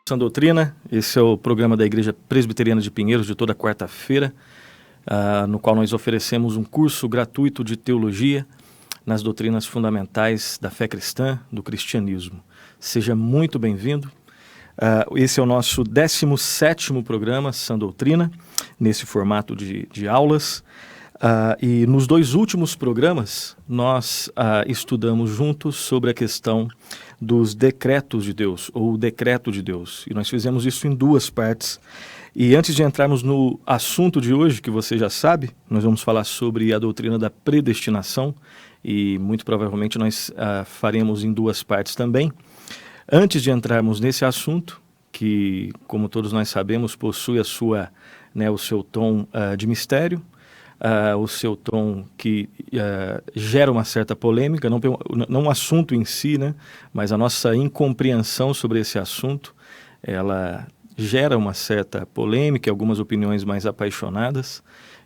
Sã Doutrina, esse é o programa da Igreja Presbiteriana de Pinheiros de toda quarta-feira, no qual nós oferecemos um curso gratuito de teologia nas doutrinas fundamentais da fé cristã, do cristianismo. Seja muito bem-vindo. Esse é o nosso 17º programa, Sã Doutrina, nesse formato de aulas. E nos dois últimos programas, nós estudamos juntos sobre a questão dos decretos de Deus, ou o decreto de Deus. E nós fizemos isso em duas partes. E antes de entrarmos no assunto de hoje, que você já sabe, nós vamos falar sobre a doutrina da predestinação, e muito provavelmente nós faremos em duas partes também. Antes de entrarmos nesse assunto, que, como todos nós sabemos, possui o seu tom de mistério, o seu tom que gera uma certa polêmica, não o assunto em si, né, mas a nossa incompreensão sobre esse assunto, ela gera uma certa polêmica, algumas opiniões mais apaixonadas,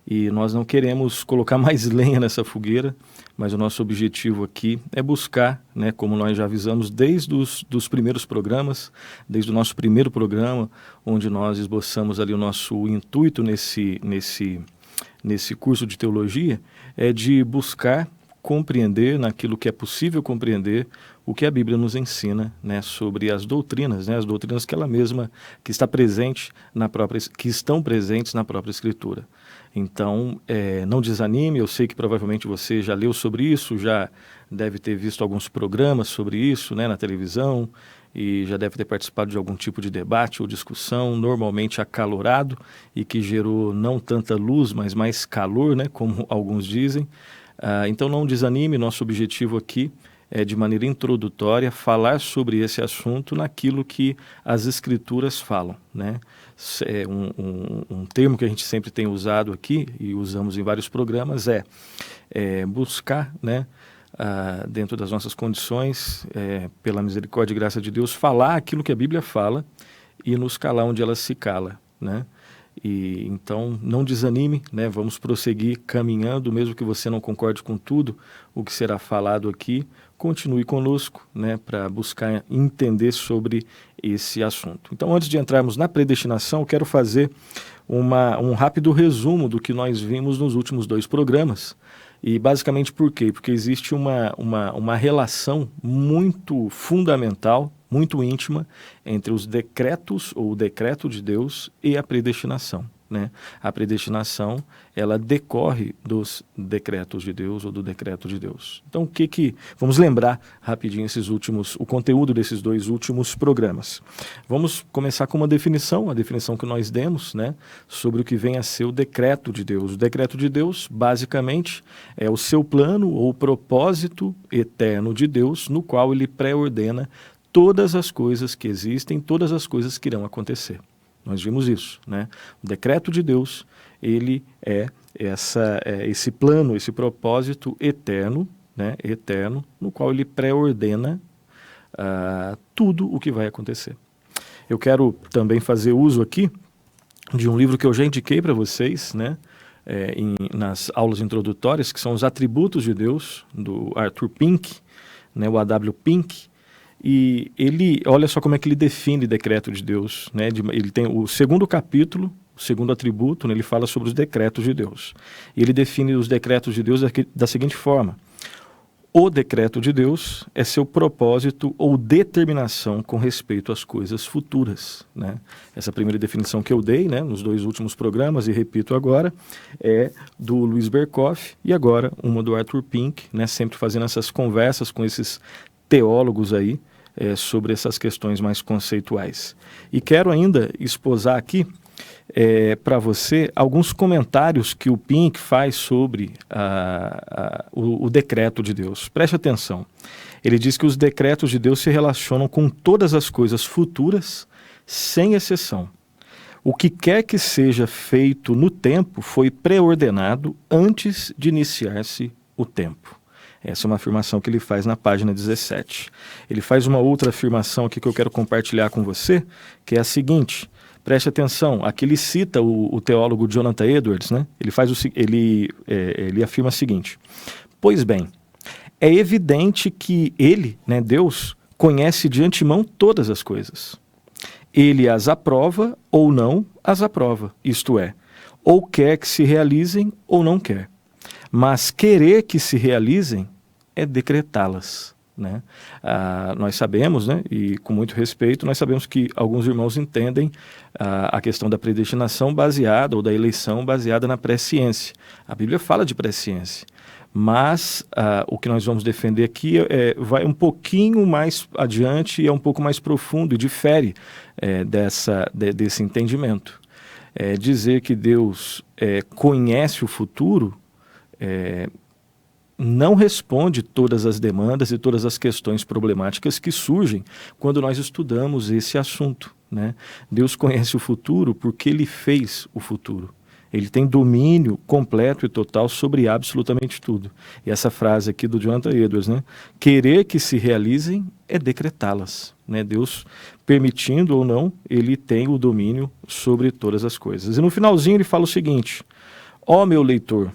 e nós não queremos colocar mais lenha nessa fogueira, mas o nosso objetivo aqui é buscar, né, como nós já avisamos desde os primeiros programas, desde o nosso primeiro programa, onde nós esboçamos ali o nosso intuito nesse curso de teologia, é de buscar compreender, naquilo que é possível compreender, o que a Bíblia nos ensina, né, sobre as doutrinas, né, as doutrinas que ela mesma, que estão presentes na própria Escritura. Então, não desanime, eu sei que provavelmente você já leu sobre isso, já deve ter visto alguns programas sobre isso, né, na televisão, e já deve ter participado de algum tipo de debate ou discussão, normalmente acalorado, e que gerou não tanta luz, mas mais calor, né, como alguns dizem. Então não desanime, nosso objetivo aqui é, de maneira introdutória, falar sobre esse assunto naquilo que as Escrituras falam, né? É um termo que a gente sempre tem usado aqui, e usamos em vários programas, buscar, né, dentro das nossas condições, pela misericórdia e graça de Deus, falar aquilo que a Bíblia fala e nos calar onde ela se cala, né? E então não desanime, né? Vamos prosseguir caminhando, mesmo que você não concorde com tudo o que será falado aqui, continue conosco, né, para buscar entender sobre esse assunto. Então, antes de entrarmos na predestinação, eu quero fazer um rápido resumo do que nós vimos nos últimos dois programas. E basicamente por quê? Porque existe uma relação muito fundamental, muito íntima, entre os decretos, ou o decreto de Deus, e a predestinação, né? A predestinação, ela decorre dos decretos de Deus, ou do decreto de Deus. Então, vamos lembrar rapidinho o conteúdo desses dois últimos programas. Vamos começar com a definição que nós demos, né, sobre o que vem a ser o decreto de Deus. O decreto de Deus, basicamente, é o seu plano ou propósito eterno de Deus, no qual ele pré-ordena todas as coisas que existem, todas as coisas que irão acontecer. Nós vimos isso, né? O decreto de Deus, ele é esse plano, esse propósito eterno, né? Eterno, no qual ele pré-ordena tudo o que vai acontecer. Eu quero também fazer uso aqui de um livro que eu já indiquei para vocês, né? Nas aulas introdutórias, que são Os Atributos de Deus, do Arthur Pink, né? O A.W. Pink. E olha só como é que ele define o decreto de Deus, né? Ele tem o segundo capítulo, o segundo atributo, né? Ele fala sobre os decretos de Deus. E ele define os decretos de Deus da seguinte forma: o decreto de Deus é seu propósito ou determinação com respeito às coisas futuras, né? Essa primeira definição que eu dei, né, nos dois últimos programas, e repito agora, é do Louis Berkhof, e agora uma do Arthur Pink, né, sempre fazendo essas conversas com esses teólogos aí, sobre essas questões mais conceituais. E quero ainda esposar aqui para você alguns comentários que o Pink faz sobre o decreto de Deus. Preste atenção. Ele diz que os decretos de Deus se relacionam com todas as coisas futuras, sem exceção. O que quer que seja feito no tempo foi pré-ordenado antes de iniciar-se o tempo. Essa é uma afirmação que ele faz na página 17. Ele faz uma outra afirmação aqui que eu quero compartilhar com você, que é a seguinte: preste atenção, aqui ele cita o teólogo Jonathan Edwards, né? Ele afirma o seguinte: pois bem, é evidente que ele, né, Deus, conhece de antemão todas as coisas. Ele as aprova ou não as aprova, isto é, ou quer que se realizem ou não quer. Mas querer que se realizem é decretá-las, né? Nós sabemos, né, e com muito respeito, nós sabemos que alguns irmãos entendem a questão da predestinação baseada, ou da eleição baseada na presciência. A Bíblia fala de presciência, mas o que nós vamos defender aqui vai um pouquinho mais adiante e é um pouco mais profundo e difere desse entendimento. Dizer que Deus conhece o futuro não responde todas as demandas e todas as questões problemáticas que surgem quando nós estudamos esse assunto, né? Deus conhece o futuro porque Ele fez o futuro. Ele tem domínio completo e total sobre absolutamente tudo. E essa frase aqui do Jonathan Edwards, né? Querer que se realizem é decretá-las, né? Deus, permitindo ou não, Ele tem o domínio sobre todas as coisas. E no finalzinho ele fala o seguinte: ó meu leitor,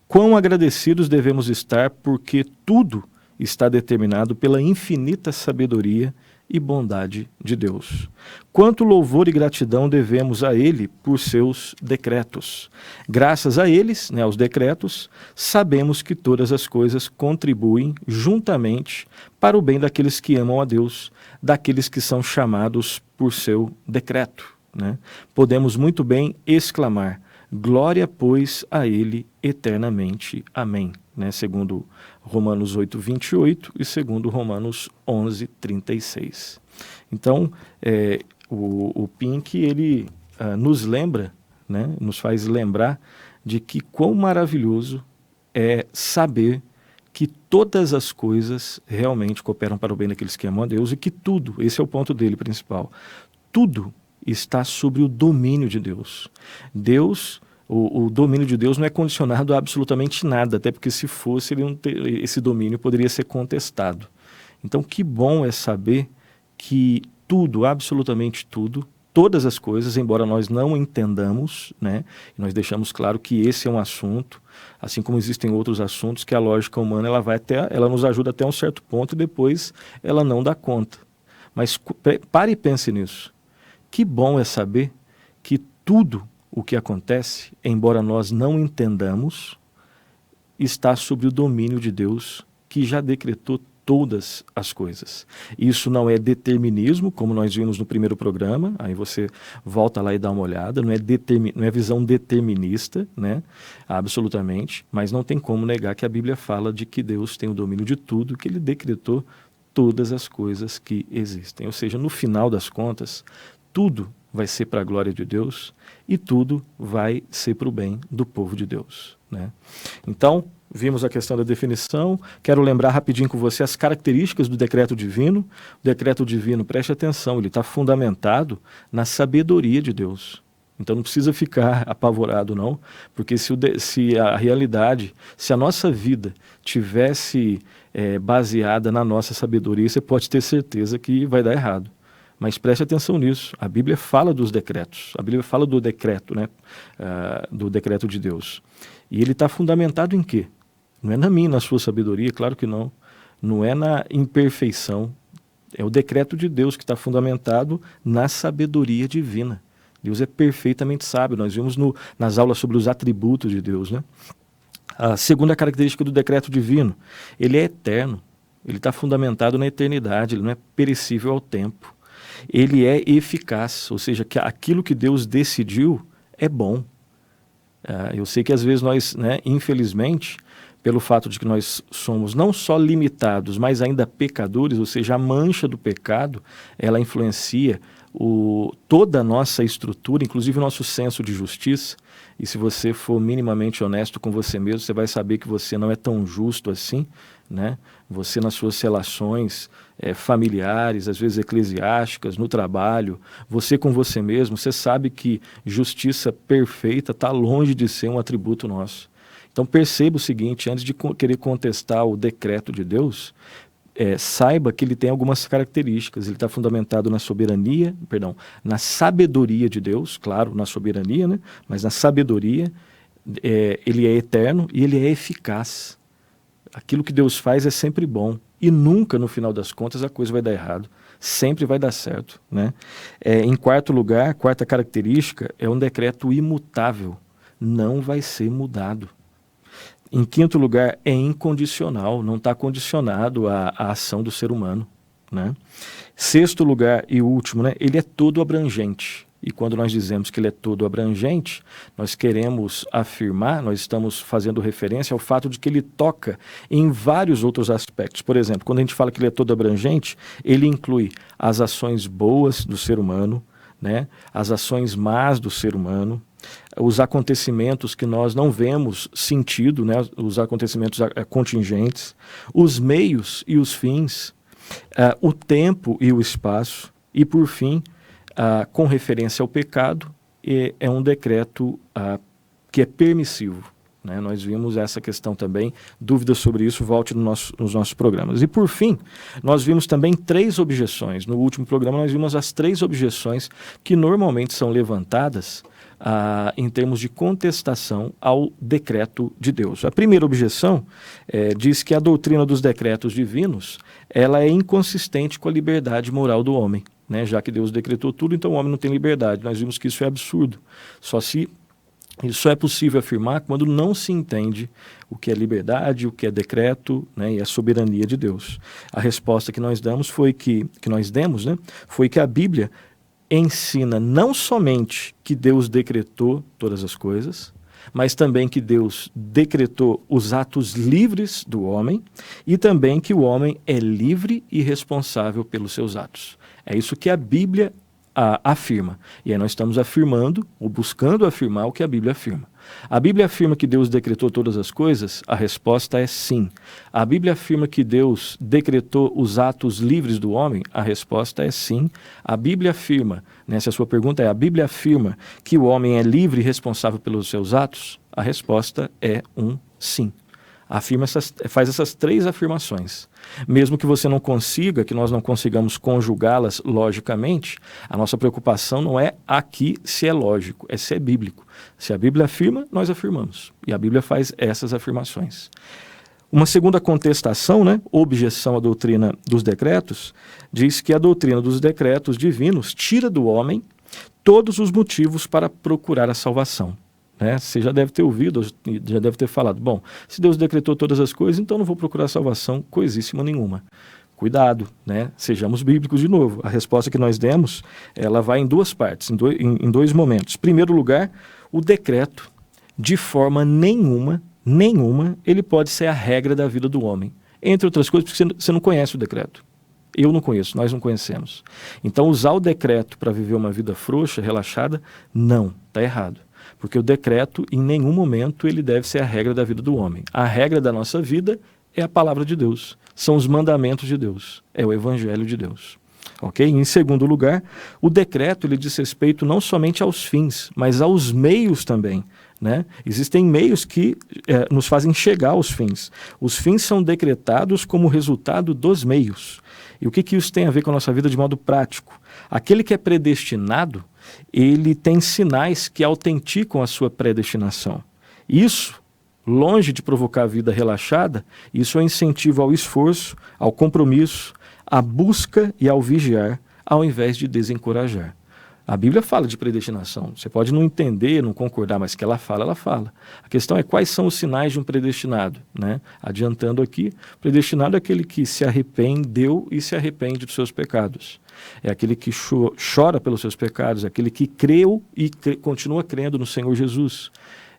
quão agradecidos devemos estar porque tudo está determinado pela infinita sabedoria e bondade de Deus. Quanto louvor e gratidão devemos a Ele por seus decretos. Graças a eles, né, aos decretos, sabemos que todas as coisas contribuem juntamente para o bem daqueles que amam a Deus, daqueles que são chamados por seu decreto, né? Podemos muito bem exclamar: glória, pois, a Ele eternamente. Amém. Né? Segundo Romanos 8, 28 e segundo Romanos 11, 36. Então, o Pink, ele nos lembra, né? Nos faz lembrar de que quão maravilhoso é saber que todas as coisas realmente cooperam para o bem daqueles que amam a Deus e que tudo, esse é o ponto dele principal, tudo está sob o domínio de Deus. O domínio de Deus não é condicionado a absolutamente nada, até porque se fosse, esse domínio poderia ser contestado. Então, que bom é saber que tudo, absolutamente tudo, todas as coisas, embora nós não entendamos, né, nós deixamos claro que esse é um assunto, assim como existem outros assuntos que a lógica humana ela nos ajuda até um certo ponto e depois ela não dá conta. Mas pare e pense nisso. Que bom é saber que tudo o que acontece, embora nós não entendamos, está sob o domínio de Deus, que já decretou todas as coisas. Isso não é determinismo, como nós vimos no primeiro programa, aí você volta lá e dá uma olhada, não é visão determinista, né? Absolutamente, mas não tem como negar que a Bíblia fala de que Deus tem o domínio de tudo, que Ele decretou todas as coisas que existem. Ou seja, no final das contas, tudo vai ser para a glória de Deus e tudo vai ser para o bem do povo de Deus, né? Então, vimos a questão da definição. Quero lembrar rapidinho com você as características do decreto divino. O decreto divino, preste atenção, ele está fundamentado na sabedoria de Deus. Então não precisa ficar apavorado não, porque se a realidade, se a nossa vida tivesse baseada na nossa sabedoria, você pode ter certeza que vai dar errado. Mas preste atenção nisso, a Bíblia fala dos decretos, a Bíblia fala do decreto, né? Do decreto de Deus. E ele está fundamentado em quê? Não é na minha, na sua sabedoria, claro que não. Não é na imperfeição. É o decreto de Deus que está fundamentado na sabedoria divina. Deus é perfeitamente sábio. Nós vimos nas aulas sobre os atributos de Deus, né? A segunda característica do decreto divino, ele é eterno. Ele está fundamentado na eternidade, ele não é perecível ao tempo. Ele é eficaz, ou seja, que aquilo que Deus decidiu é bom. Eu sei que às vezes nós, né, infelizmente, pelo fato de que nós somos não só limitados, mas ainda pecadores, ou seja, a mancha do pecado, ela influencia toda a nossa estrutura, inclusive o nosso senso de justiça. E se você for minimamente honesto com você mesmo, você vai saber que você não é tão justo assim, né? Você nas suas relações familiares, às vezes eclesiásticas, no trabalho, você com você mesmo, você sabe que justiça perfeita está longe de ser um atributo nosso. Então perceba o seguinte, antes de querer contestar o decreto de Deus, saiba que ele tem algumas características. Ele está fundamentado na na sabedoria de Deus, claro, na soberania, né? Mas na sabedoria, ele é eterno e ele é eficaz. Aquilo que Deus faz é sempre bom e nunca, no final das contas, a coisa vai dar errado. Sempre vai dar certo, né? Em quarto lugar, quarta característica, é um decreto imutável. Não vai ser mudado. Em quinto lugar, é incondicional, não está condicionado à ação do ser humano, né? Sexto lugar e último, né? Ele é todo abrangente. E quando nós dizemos que ele é todo abrangente, nós queremos afirmar, nós estamos fazendo referência ao fato de que ele toca em vários outros aspectos. Por exemplo, quando a gente fala que ele é todo abrangente, ele inclui as ações boas do ser humano, né? As ações más do ser humano, os acontecimentos que nós não vemos sentido, né? Os acontecimentos contingentes, os meios e os fins, o tempo e o espaço, e por fim, com referência ao pecado, é um decreto que é permissivo, né? Nós vimos essa questão também, dúvidas sobre isso, volte nos nossos programas. E por fim, nós vimos também 3 objeções. No último programa nós vimos as 3 objeções que normalmente são levantadas em termos de contestação ao decreto de Deus. A primeira objeção diz que a doutrina dos decretos divinos ela é inconsistente com a liberdade moral do homem, né? Já que Deus decretou tudo, então o homem não tem liberdade. Nós vimos que isso é absurdo. Isso é possível afirmar quando não se entende o que é liberdade, o que é decreto, né, e a soberania de Deus. A resposta que nós demos foi que a Bíblia ensina não somente que Deus decretou todas as coisas, mas também que Deus decretou os atos livres do homem e também que o homem é livre e responsável pelos seus atos. É isso que a Bíblia afirma. E aí nós estamos afirmando, ou buscando afirmar o que a Bíblia afirma. A Bíblia afirma que Deus decretou todas as coisas? A resposta é sim. A Bíblia afirma que Deus decretou os atos livres do homem? A resposta é sim. A Bíblia afirma, né, se a sua pergunta é, a Bíblia afirma que o homem é livre e responsável pelos seus atos? A resposta é um sim. Faz essas 3 afirmações. Mesmo que você não consiga, que nós não consigamos conjugá-las logicamente, a nossa preocupação não é aqui se é lógico, é se é bíblico. Se a Bíblia afirma, nós afirmamos. E a Bíblia faz essas afirmações. Uma segunda contestação, né, objeção à doutrina dos decretos, diz que a doutrina dos decretos divinos tira do homem todos os motivos para procurar a salvação. Né? Você já deve ter ouvido, já deve ter falado, bom, se Deus decretou todas as coisas, então não vou procurar salvação coisíssima nenhuma. Cuidado, né? Sejamos bíblicos de novo. A resposta que nós demos, ela vai em 2 partes, em 2 momentos. Em primeiro lugar, o decreto, de forma nenhuma, ele pode ser a regra da vida do homem. Entre outras coisas, porque você não conhece o decreto. Eu não conheço, nós não conhecemos. Então, usar o decreto para viver uma vida frouxa, relaxada, não, está errado. Porque o decreto, em nenhum momento, ele deve ser a regra da vida do homem. A regra da nossa vida é a palavra de Deus. São os mandamentos de Deus. É o evangelho de Deus. Ok? Em segundo lugar, o decreto ele diz respeito não somente aos fins, mas aos meios também. Né? Existem meios que nos fazem chegar aos fins. Os fins são decretados como resultado dos meios. E o que isso tem a ver com a nossa vida de modo prático? Aquele que é predestinado, ele tem sinais que autenticam a sua predestinação. Isso, longe de provocar a vida relaxada, isso é um incentivo ao esforço, ao compromisso, à busca e ao vigiar, ao invés de desencorajar. A Bíblia fala de predestinação. Você pode não entender, não concordar, mas que ela fala, ela fala. A questão é quais são os sinais de um predestinado, né? Adiantando aqui, predestinado é aquele que se arrependeu e se arrepende dos seus pecados. É aquele que chora pelos seus pecados, é aquele que creu e continua crendo no Senhor Jesus.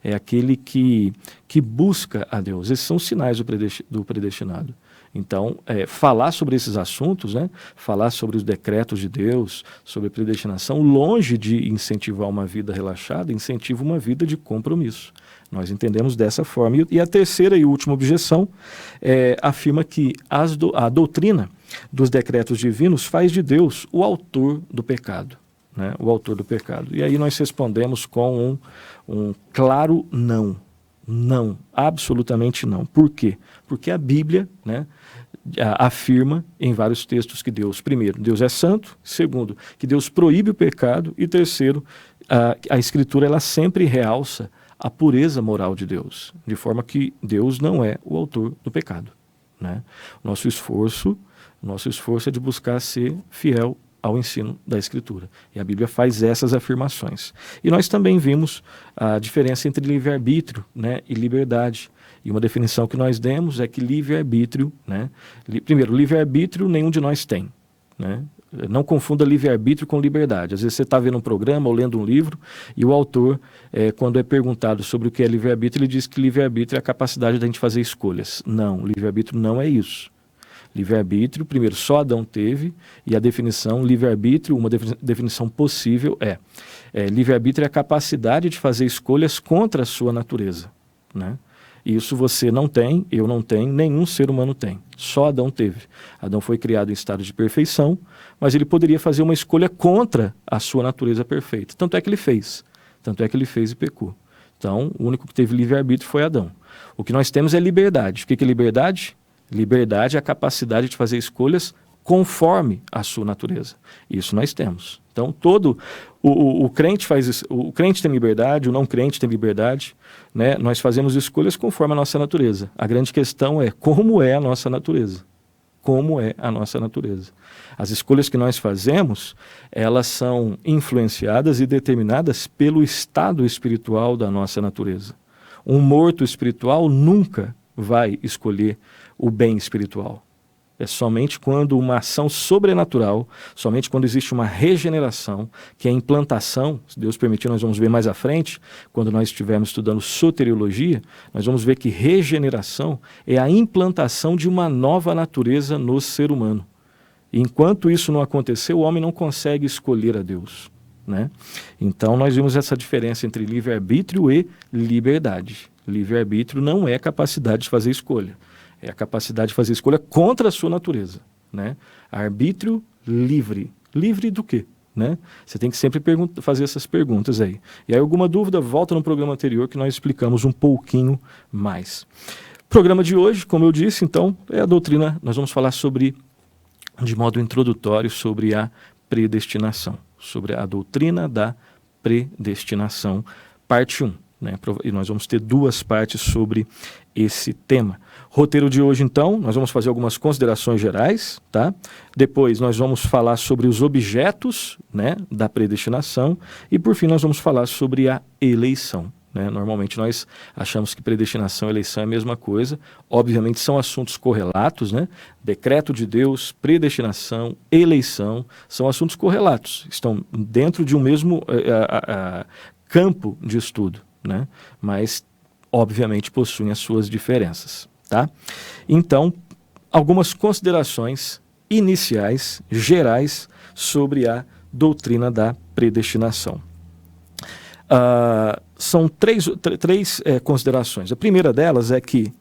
É aquele que busca a Deus. Esses são os sinais do predestinado. Então, falar sobre esses assuntos, né, falar sobre os decretos de Deus, sobre predestinação, longe de incentivar uma vida relaxada, incentiva uma vida de compromisso. Nós entendemos dessa forma. E a terceira e última objeção afirma que a doutrina dos decretos divinos faz de Deus o autor do pecado. Né, o autor do pecado. E aí nós respondemos com um claro não. Não, absolutamente não. Por quê? Porque a Bíblia, né, afirma em vários textos que Deus, primeiro, Deus é santo, segundo, que Deus proíbe o pecado, e terceiro, a Escritura ela sempre realça a pureza moral de Deus, de forma que Deus não é o autor do pecado, né? Nosso esforço é de buscar ser fiel ao ensino da Escritura. E a Bíblia faz essas afirmações. E nós também vimos a diferença entre livre-arbítrio, né, e liberdade. E uma definição que nós demos é que livre-arbítrio, né, primeiro, livre-arbítrio nenhum de nós tem, né? Não confunda livre-arbítrio com liberdade. Às vezes você está vendo um programa ou lendo um livro e o autor, quando é perguntado sobre o que é livre-arbítrio, ele diz que livre-arbítrio é a capacidade da gente fazer escolhas. Não, livre-arbítrio não é isso. Livre-arbítrio, primeiro, só Adão teve, e a definição, livre-arbítrio, uma definição possível livre-arbítrio é a capacidade de fazer escolhas contra a sua natureza, né? Isso você não tem, eu não tenho, nenhum ser humano tem. Só Adão teve. Adão foi criado em estado de perfeição, mas ele poderia fazer uma escolha contra a sua natureza perfeita. Tanto é que ele fez. Tanto é que ele fez e pecou. Então, o único que teve livre-arbítrio foi Adão. O que nós temos é liberdade. O que é liberdade? Liberdade é a capacidade de fazer escolhas conforme a sua natureza. Isso nós temos. Então, o crente faz isso, o crente tem liberdade, o não crente tem liberdade, né? Nós fazemos escolhas conforme a nossa natureza. A grande questão é como é a nossa natureza. Como é a nossa natureza. As escolhas que nós fazemos, elas são influenciadas e determinadas pelo estado espiritual da nossa natureza. Um morto espiritual nunca vai escolher o bem espiritual. É somente quando uma ação sobrenatural, somente quando existe uma regeneração, que é a implantação, se Deus permitir, nós vamos ver mais à frente, quando nós estivermos estudando soteriologia, nós vamos ver que regeneração é a implantação de uma nova natureza no ser humano. E enquanto isso não acontecer, o homem não consegue escolher a Deus, né? Então nós vimos essa diferença entre livre-arbítrio e liberdade. Livre-arbítrio não é capacidade de fazer escolha. É a capacidade de fazer escolha contra a sua natureza, né? Arbítrio livre. Livre do quê? Né? Você tem que sempre fazer essas perguntas aí. E aí alguma dúvida, volta no programa anterior que nós explicamos um pouquinho mais. Programa de hoje, como eu disse, então, é a doutrina, nós vamos falar sobre, de modo introdutório, sobre a predestinação. Sobre a doutrina da predestinação, parte 1. Né? E nós vamos ter 2 partes sobre esse tema. Roteiro de hoje, então, nós vamos fazer algumas considerações gerais, tá? Depois nós vamos falar sobre os objetos, né, da predestinação e, por fim, nós vamos falar sobre a eleição, né? Normalmente nós achamos que predestinação e eleição é a mesma coisa. Obviamente são assuntos correlatos, né? Decreto de Deus, predestinação, eleição, são assuntos correlatos, estão dentro de um mesmo campo de estudo, né? Mas obviamente possuem as suas diferenças, tá? Então, algumas considerações iniciais, gerais, sobre a doutrina da predestinação. São três considerações. A primeira delas é que,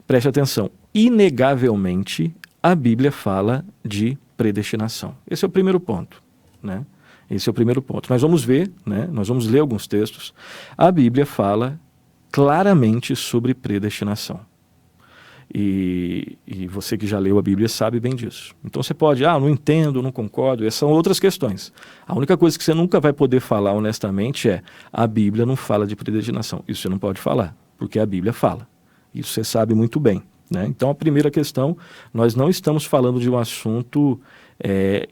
preste atenção, inegavelmente a Bíblia fala de predestinação. Esse é o primeiro ponto, né? Esse é o primeiro ponto. Nós vamos ver, né? Nós vamos ler alguns textos. A Bíblia fala claramente sobre predestinação. E você que já leu a Bíblia sabe bem disso. Então você pode, não entendo, não concordo, essas são outras questões. A única coisa que você nunca vai poder falar honestamente é: a Bíblia não fala de predestinação. Isso você não pode falar, porque a Bíblia fala. Isso você sabe muito bem, né? Então a primeira questão, nós não estamos falando de um assunto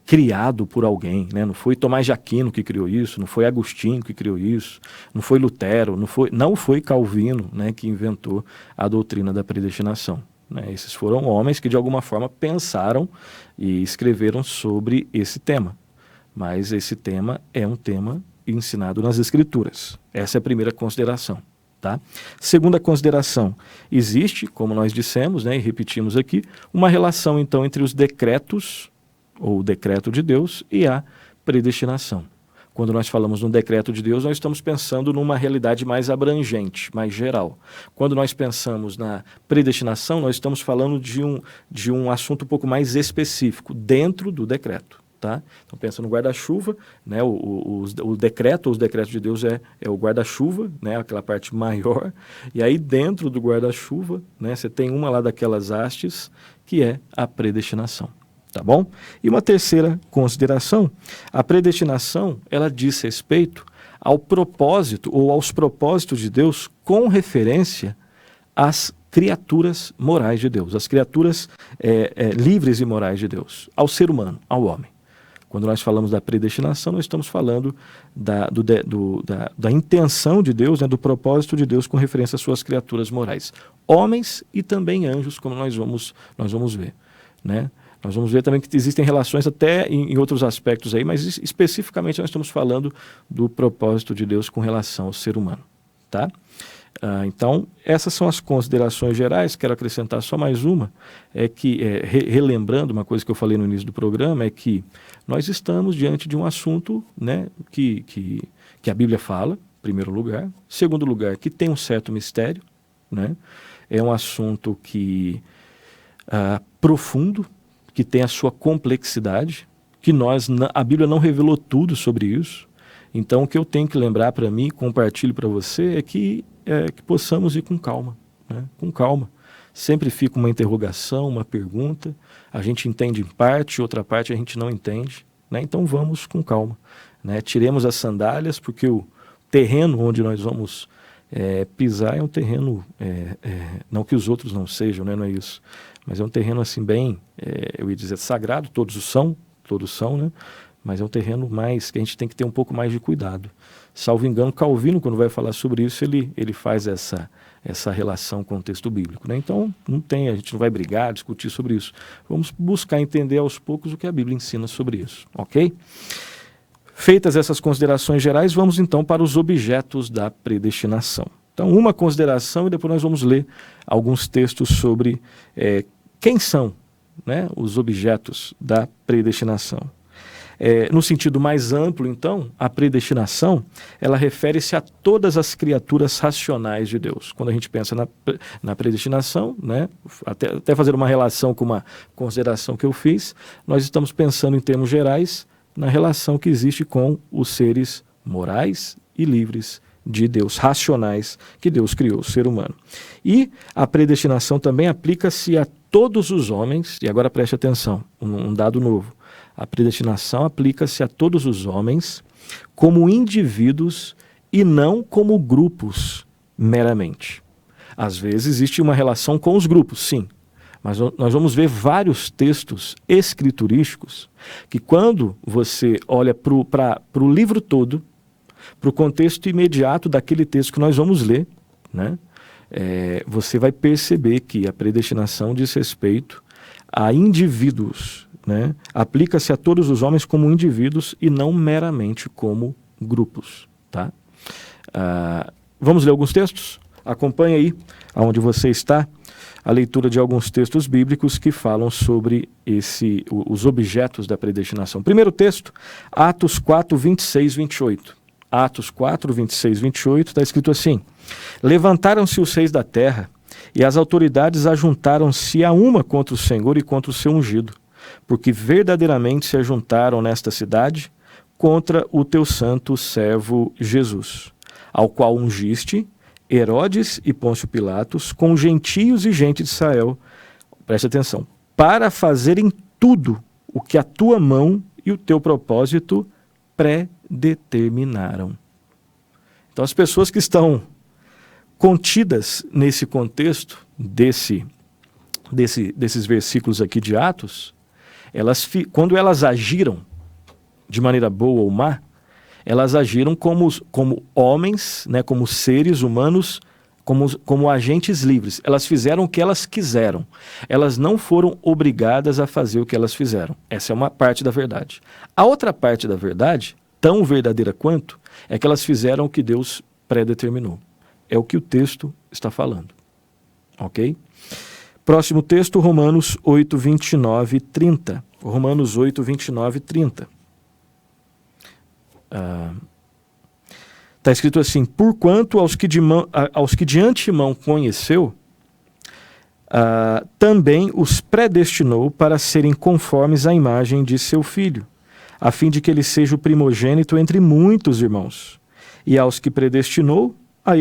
criado por alguém, né? Não foi Tomás de Aquino que criou isso, não foi Agostinho que criou isso, não foi Lutero, não foi Calvino, né, que inventou a doutrina da predestinação, né? Esses foram homens que de alguma forma pensaram e escreveram sobre esse tema, mas esse tema é um tema ensinado nas Escrituras. Essa é a primeira consideração, tá? Segunda consideração, existe, como nós dissemos, né, e repetimos aqui, uma relação então entre os decretos ou o decreto de Deus e a predestinação. Quando nós falamos no decreto de Deus, nós estamos pensando numa realidade mais abrangente, mais geral. Quando nós pensamos na predestinação, nós estamos falando de um assunto um pouco mais específico, dentro do decreto, tá? Então pensa no guarda-chuva, né? O decreto, ou os decretos de Deus é o guarda-chuva, né? Aquela parte maior, e aí dentro do guarda-chuva, né, você tem uma lá daquelas hastes, que é a predestinação. Tá bom? E uma terceira consideração, a predestinação, ela diz respeito ao propósito ou aos propósitos de Deus com referência às criaturas morais de Deus, as criaturas livres e morais de Deus, ao ser humano, ao homem. Quando nós falamos da predestinação, nós estamos falando da intenção de Deus, né, do propósito de Deus com referência às suas criaturas morais. Homens e também anjos, como nós vamos ver. Né? Nós vamos ver também que existem relações até em outros aspectos aí, mas especificamente nós estamos falando do propósito de Deus com relação ao ser humano. Tá? Então, essas são as considerações gerais. Quero acrescentar só mais uma, relembrando uma coisa que eu falei no início do programa, é que nós estamos diante de um assunto, né, que a Bíblia fala, em primeiro lugar. Segundo lugar, que tem um certo mistério, né? É um assunto profundo, que tem a sua complexidade, que a Bíblia não revelou tudo sobre isso. Então, o que eu tenho que lembrar para mim, compartilho para você, é que possamos ir com calma, né? Com calma. Sempre fica uma interrogação, uma pergunta, a gente entende em parte, outra parte a gente não entende, né? Então vamos com calma, né? Tiremos as sandálias, porque o terreno onde nós vamos pisar é um terreno, não que os outros não sejam, né? Não é isso, mas é um terreno assim bem, eu ia dizer sagrado, todos são, né? Mas é um terreno mais que a gente tem que ter um pouco mais de cuidado. Salvo engano, Calvino, quando vai falar sobre isso, ele faz essa relação com o texto bíblico, né? Então, a gente não vai brigar, discutir sobre isso. Vamos buscar entender aos poucos o que a Bíblia ensina sobre isso, ok? Feitas essas considerações gerais, vamos então para os objetos da predestinação. Então, uma consideração e depois nós vamos ler alguns textos sobre quem são, né, os objetos da predestinação. No sentido mais amplo, então, a predestinação, ela refere-se a todas as criaturas racionais de Deus. Quando a gente pensa na predestinação, né, até fazer uma relação com uma consideração que eu fiz, nós estamos pensando em termos gerais na relação que existe com os seres morais e livres de Deus, racionais, que Deus criou, o ser humano. E a predestinação também aplica-se a todos os homens, e agora preste atenção, um dado novo. A predestinação aplica-se a todos os homens como indivíduos e não como grupos meramente. Às vezes existe uma relação com os grupos, sim, mas nós vamos ver vários textos escriturísticos que quando você olha para o livro todo, para o contexto imediato daquele texto que nós vamos ler, né, você vai perceber que a predestinação diz respeito a indivíduos, né? Aplica-se a todos os homens como indivíduos e não meramente como grupos. Tá? Vamos ler alguns textos? Acompanhe aí, onde você está, a leitura de alguns textos bíblicos que falam sobre os objetos da predestinação. Primeiro texto, Atos 4, 26, 28. Atos 4, 26, 28, está escrito assim: levantaram-se os reis da terra, e as autoridades ajuntaram-se a uma contra o Senhor e contra o seu ungido, porque verdadeiramente se ajuntaram nesta cidade contra o teu santo servo Jesus, ao qual ungiste Herodes e Pôncio Pilatos, com gentios e gente de Israel, preste atenção, para fazerem tudo o que a tua mão e o teu propósito predeterminaram. Então as pessoas que estão contidas nesse contexto, desses versículos aqui de Atos, quando elas agiram de maneira boa ou má, elas agiram como homens, né, como seres humanos, como agentes livres. Elas fizeram o que elas quiseram. Elas não foram obrigadas a fazer o que elas fizeram. Essa é uma parte da verdade. A outra parte da verdade, tão verdadeira quanto, é que elas fizeram o que Deus predeterminou. É o que o texto está falando. Ok? Próximo texto, Romanos 8, 29 e 30. Romanos 8, 29 e 30. Está escrito assim: porquanto aos que de antemão conheceu, também os predestinou para serem conformes à imagem de seu filho, a fim de que ele seja o primogênito entre muitos irmãos. E aos que predestinou, a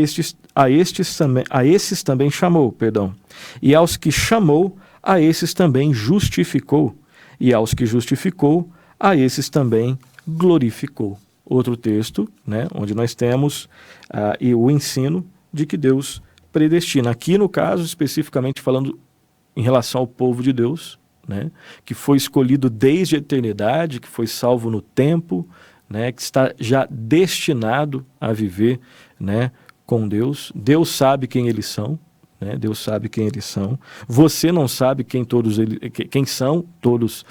esses também chamou, E aos que chamou, a esses também justificou. E aos que justificou, a esses também glorificou. outro texto, né, onde nós temos o ensino de que Deus predestina. Aqui, no caso, especificamente falando em relação ao povo de Deus, né, que foi escolhido desde a eternidade, que foi salvo no tempo, né, que está já destinado a viver, né, com Deus. Deus sabe quem eles são, né? Deus sabe quem eles são. Você não sabe quem são todos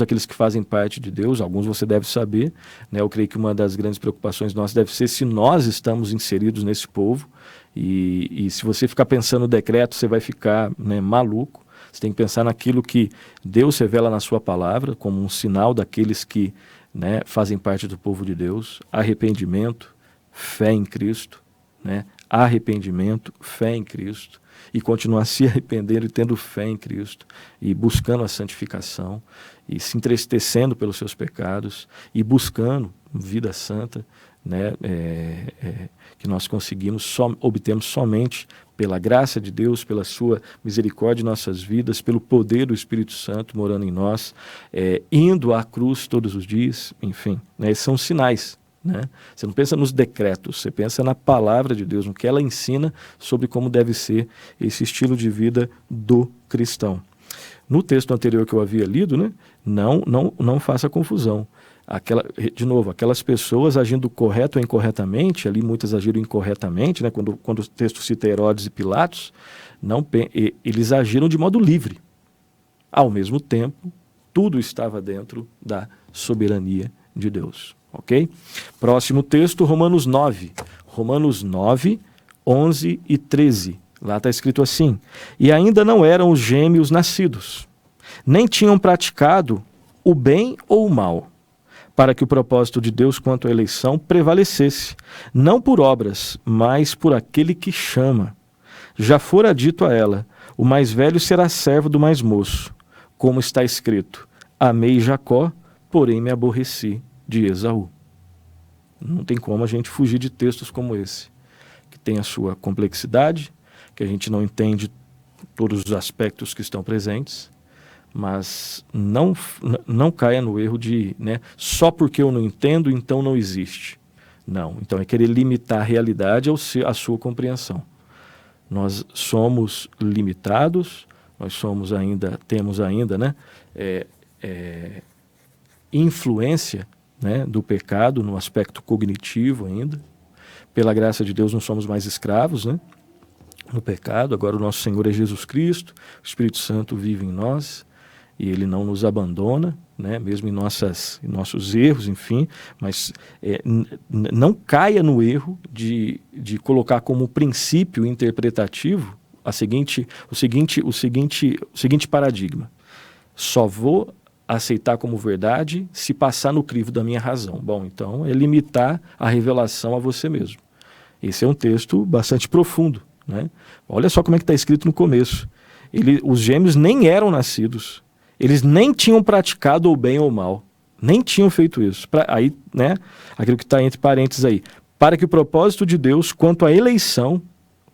aqueles que fazem parte de Deus. Alguns você deve saber, né? Eu creio que uma das grandes preocupações nossas deve ser se nós estamos inseridos nesse povo. E se você ficar pensando no decreto, você vai ficar, né, maluco. Você tem que pensar naquilo que Deus revela na sua palavra como um sinal daqueles que, né, fazem parte do povo de Deus. Arrependimento, fé em Cristo, né? Arrependimento, fé em Cristo, e continuar se arrependendo e tendo fé em Cristo, e buscando a santificação, e se entristecendo pelos seus pecados, e buscando vida santa, né? Que nós obtemos somente pela graça de Deus, pela sua misericórdia em nossas vidas, pelo poder do Espírito Santo morando em nós, indo à cruz todos os dias, enfim, né? Esses são sinais. Né? Você não pensa nos decretos, você pensa na palavra de Deus, no que ela ensina sobre como deve ser esse estilo de vida do cristão. No texto anterior que eu havia lido, né, não faça confusão. De novo, aquelas pessoas agindo correto ou incorretamente, ali muitas agiram incorretamente, né, quando o texto cita Herodes e Pilatos, eles agiram de modo livre. Ao mesmo tempo, tudo estava dentro da soberania de Deus. Ok? Próximo texto, Romanos 9. Romanos 9, 11 e 13. Lá está escrito assim: e ainda não eram os gêmeos nascidos, nem tinham praticado o bem ou o mal, para que o propósito de Deus quanto à eleição prevalecesse, não por obras, mas por aquele que chama. Já fora dito a ela: o mais velho será servo do mais moço, como está escrito: amei Jacó, porém me aborreci de Esaú. Não tem como a gente fugir de textos como esse, que tem a sua complexidade, que a gente não entende todos os aspectos que estão presentes, mas não caia no erro de, né, só porque eu não entendo, então não existe. Não, então é querer limitar a realidade à sua compreensão. Nós somos limitados, temos ainda, né, influência, né, do pecado no aspecto cognitivo ainda. Pela graça de Deus não somos mais escravos, né, no pecado. Agora o nosso Senhor é Jesus Cristo, o Espírito Santo vive em nós e Ele não nos abandona, né, mesmo em nossos erros, enfim, mas não caia no erro de colocar como princípio interpretativo o seguinte paradigma: só vou aceitar como verdade se passar no crivo da minha razão. Bom, então é limitar a revelação a você mesmo. Esse é um texto bastante profundo, né? Olha só como é que está escrito no começo. Os gêmeos nem eram nascidos, eles nem tinham praticado o bem ou o mal, nem tinham feito isso. Aí, né, aquilo que está entre parênteses aí, para que o propósito de Deus quanto à eleição,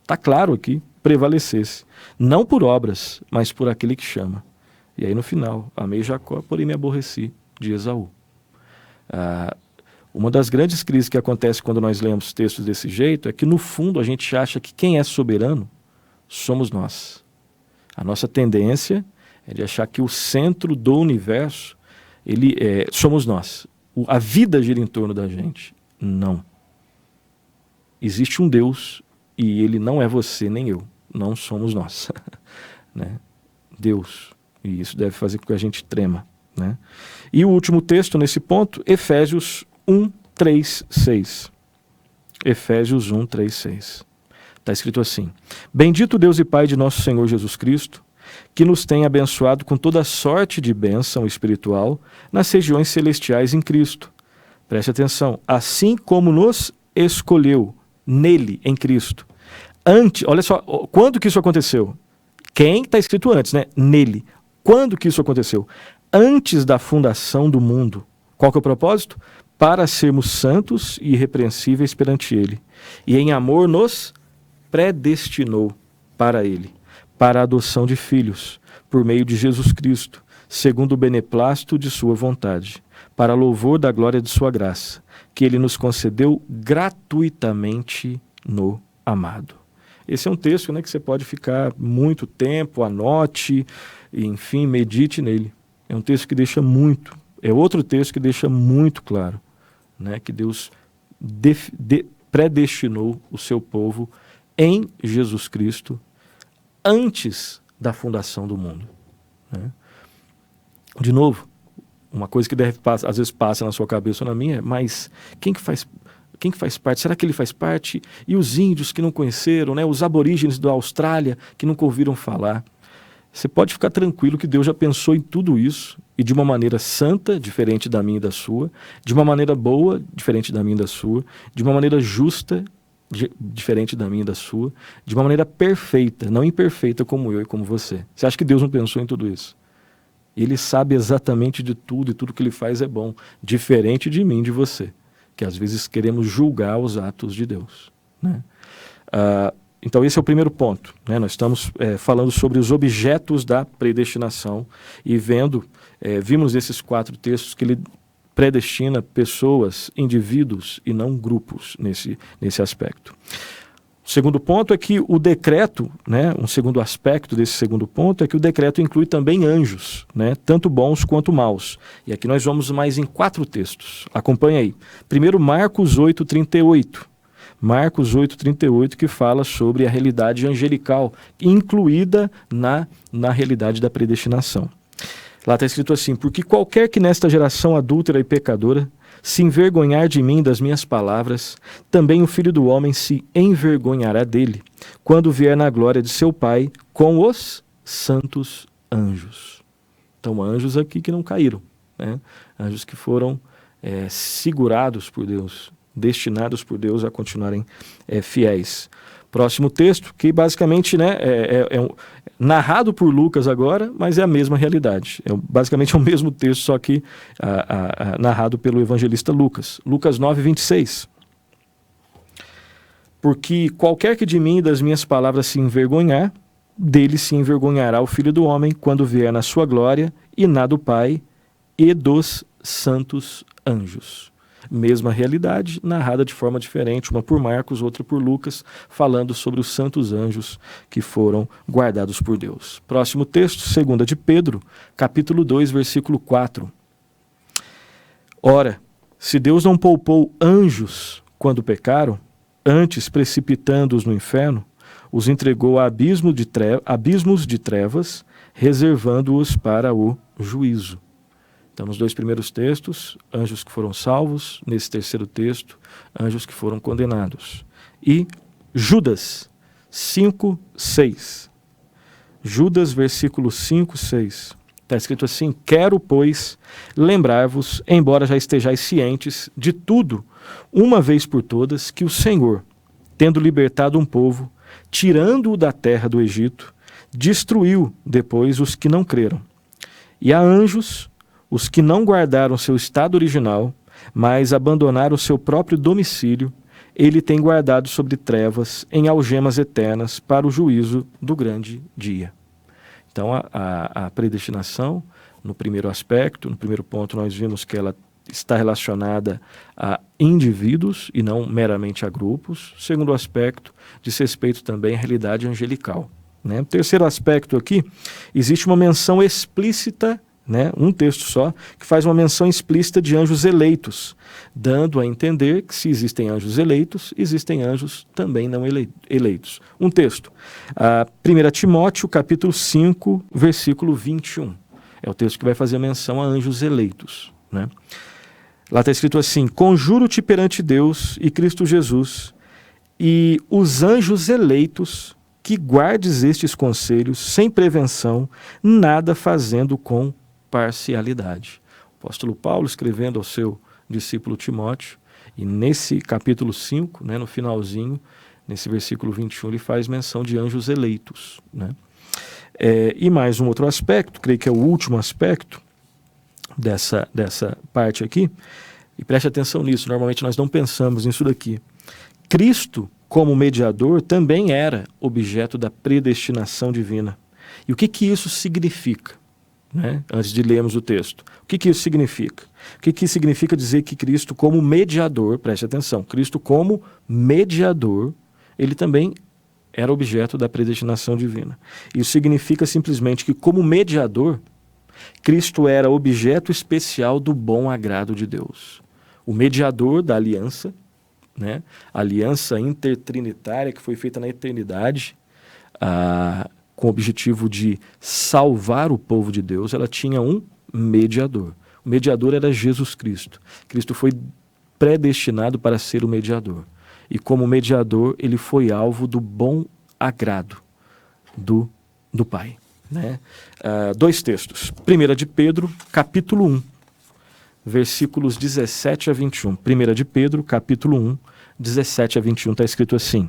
está claro aqui, prevalecesse, não por obras, mas por aquele que chama. E aí no final, amei Jacó, porém me aborreci de Esaú. Uma das grandes crises que acontece quando nós lemos textos desse jeito é que no fundo a gente acha que quem é soberano somos nós. A nossa tendência é de achar que o centro do universo somos nós. A vida gira em torno da gente. Não. Existe um Deus e ele não é você nem eu. Não somos nós. Né? Deus. E isso deve fazer com que a gente trema, né? E o último texto nesse ponto, Efésios 1, 3, 6. Efésios 1, 3, 6. Está escrito assim: bendito Deus e Pai de nosso Senhor Jesus Cristo, que nos tem abençoado com toda sorte de bênção espiritual nas regiões celestiais em Cristo. Preste atenção, assim como nos escolheu nele, em Cristo. Olha só, quando que isso aconteceu? Quem está escrito antes, né? Nele. Quando que isso aconteceu? Antes da fundação do mundo. Qual que é o propósito? Para sermos santos e irrepreensíveis perante Ele. E em amor nos predestinou para Ele, para a adoção de filhos, por meio de Jesus Cristo, segundo o beneplácito de sua vontade, para louvor da glória de sua graça, que ele nos concedeu gratuitamente no amado. Esse é um texto, né, que você pode ficar muito tempo, anote, e, enfim, medite nele. É um texto que deixa muito, é outro texto que deixa muito claro, né, que Deus predestinou o seu povo em Jesus Cristo antes da fundação do mundo, né? De novo, uma coisa que às vezes passa na sua cabeça ou na minha, mas quem que faz parte? Será que ele faz parte? E os índios que não conheceram, né? Os aborígenes da Austrália que nunca ouviram falar? Você pode ficar tranquilo que Deus já pensou em tudo isso, e de uma maneira santa, diferente da minha e da sua, de uma maneira boa, diferente da minha e da sua, de uma maneira justa, diferente da minha e da sua, de uma maneira perfeita, não imperfeita como eu e como você. Você acha que Deus não pensou em tudo isso? Ele sabe exatamente de tudo, e tudo que ele faz é bom, diferente de mim e de você, que às vezes queremos julgar os atos de Deus, né? Então esse é o primeiro ponto, né? Nós estamos falando sobre os objetos da predestinação e vimos nesses 4 textos que ele predestina pessoas, indivíduos e não grupos nesse aspecto. O segundo ponto é que o decreto, né, um segundo aspecto desse segundo ponto é que o decreto inclui também anjos, né, tanto bons quanto maus. E aqui nós vamos mais em 4 textos. Acompanhe aí. Primeiro, Marcos 8:38. Marcos 8:38, que fala sobre a realidade angelical, incluída na realidade da predestinação. Lá está escrito assim: porque qualquer que nesta geração adúltera e pecadora se envergonhar de mim, das minhas palavras, também o Filho do Homem se envergonhará dele, quando vier na glória de seu Pai com os santos anjos. Então, anjos aqui que não caíram, né? Anjos que foram segurados por Deus, destinados por Deus a continuarem fiéis. Próximo texto, que basicamente, né, narrado por Lucas agora, mas é a mesma realidade. Basicamente é o mesmo texto, só que narrado pelo evangelista Lucas. Lucas 9:26. Porque qualquer que de mim e das minhas palavras se envergonhar, dele se envergonhará o Filho do Homem, quando vier na sua glória, e na do Pai e dos santos anjos. Mesma realidade, narrada de forma diferente, uma por Marcos, outra por Lucas, falando sobre os santos anjos que foram guardados por Deus. Próximo texto, 2 de Pedro, capítulo 2, versículo 4. Ora, se Deus não poupou anjos quando pecaram, antes precipitando-os no inferno, os entregou a abismos de trevas, reservando-os para o juízo. Então, nos 2 primeiros textos, anjos que foram salvos. Nesse terceiro texto, anjos que foram condenados. E Judas 5:6. Judas, versículo 5:6. Está escrito assim: quero, pois, lembrar-vos, embora já estejais cientes de tudo, uma vez por todas, que o Senhor, tendo libertado um povo, tirando-o da terra do Egito, destruiu depois os que não creram. E a anjos, os que não guardaram seu estado original, mas abandonaram seu próprio domicílio, ele tem guardado sobre trevas, em algemas eternas, para o juízo do grande dia. Então, a predestinação, no primeiro aspecto, no primeiro ponto, nós vimos que ela está relacionada a indivíduos e não meramente a grupos. Segundo aspecto, diz respeito também à realidade angelical, né? Terceiro aspecto aqui, existe uma menção explícita, né, um texto só, que faz uma menção explícita de anjos eleitos, dando a entender que se existem anjos eleitos, existem anjos também não eleitos. Um texto, 1 Timóteo, capítulo 5, versículo 21. É o texto que vai fazer menção a anjos eleitos, né? Lá está escrito assim: conjuro-te perante Deus e Cristo Jesus e os anjos eleitos, que guardes estes conselhos sem prevenção, nada fazendo com parcialidade. O apóstolo Paulo, escrevendo ao seu discípulo Timóteo, e nesse capítulo 5, né, no finalzinho, nesse versículo 21, ele faz menção de anjos eleitos, né? E mais um outro aspecto, creio que é o último aspecto dessa parte aqui, e preste atenção nisso, normalmente nós não pensamos nisso daqui. Cristo, como mediador, também era objeto da predestinação divina. E o que isso significa? né, antes de lermos o texto. O que isso significa? O que significa dizer que Cristo como mediador, preste atenção, Cristo como mediador, ele também era objeto da predestinação divina. Isso significa simplesmente que como mediador, Cristo era objeto especial do bom agrado de Deus. O mediador da aliança, né, a aliança intertrinitária que foi feita na eternidade, com o objetivo de salvar o povo de Deus, ela tinha um mediador. O mediador era Jesus Cristo. Cristo foi predestinado para ser o mediador. E como mediador, ele foi alvo do bom agrado do Pai. Né? Dois textos. 1 de Pedro, capítulo 1, versículos 17 a 21. 1 de Pedro, capítulo 1, 17 a 21, está escrito assim: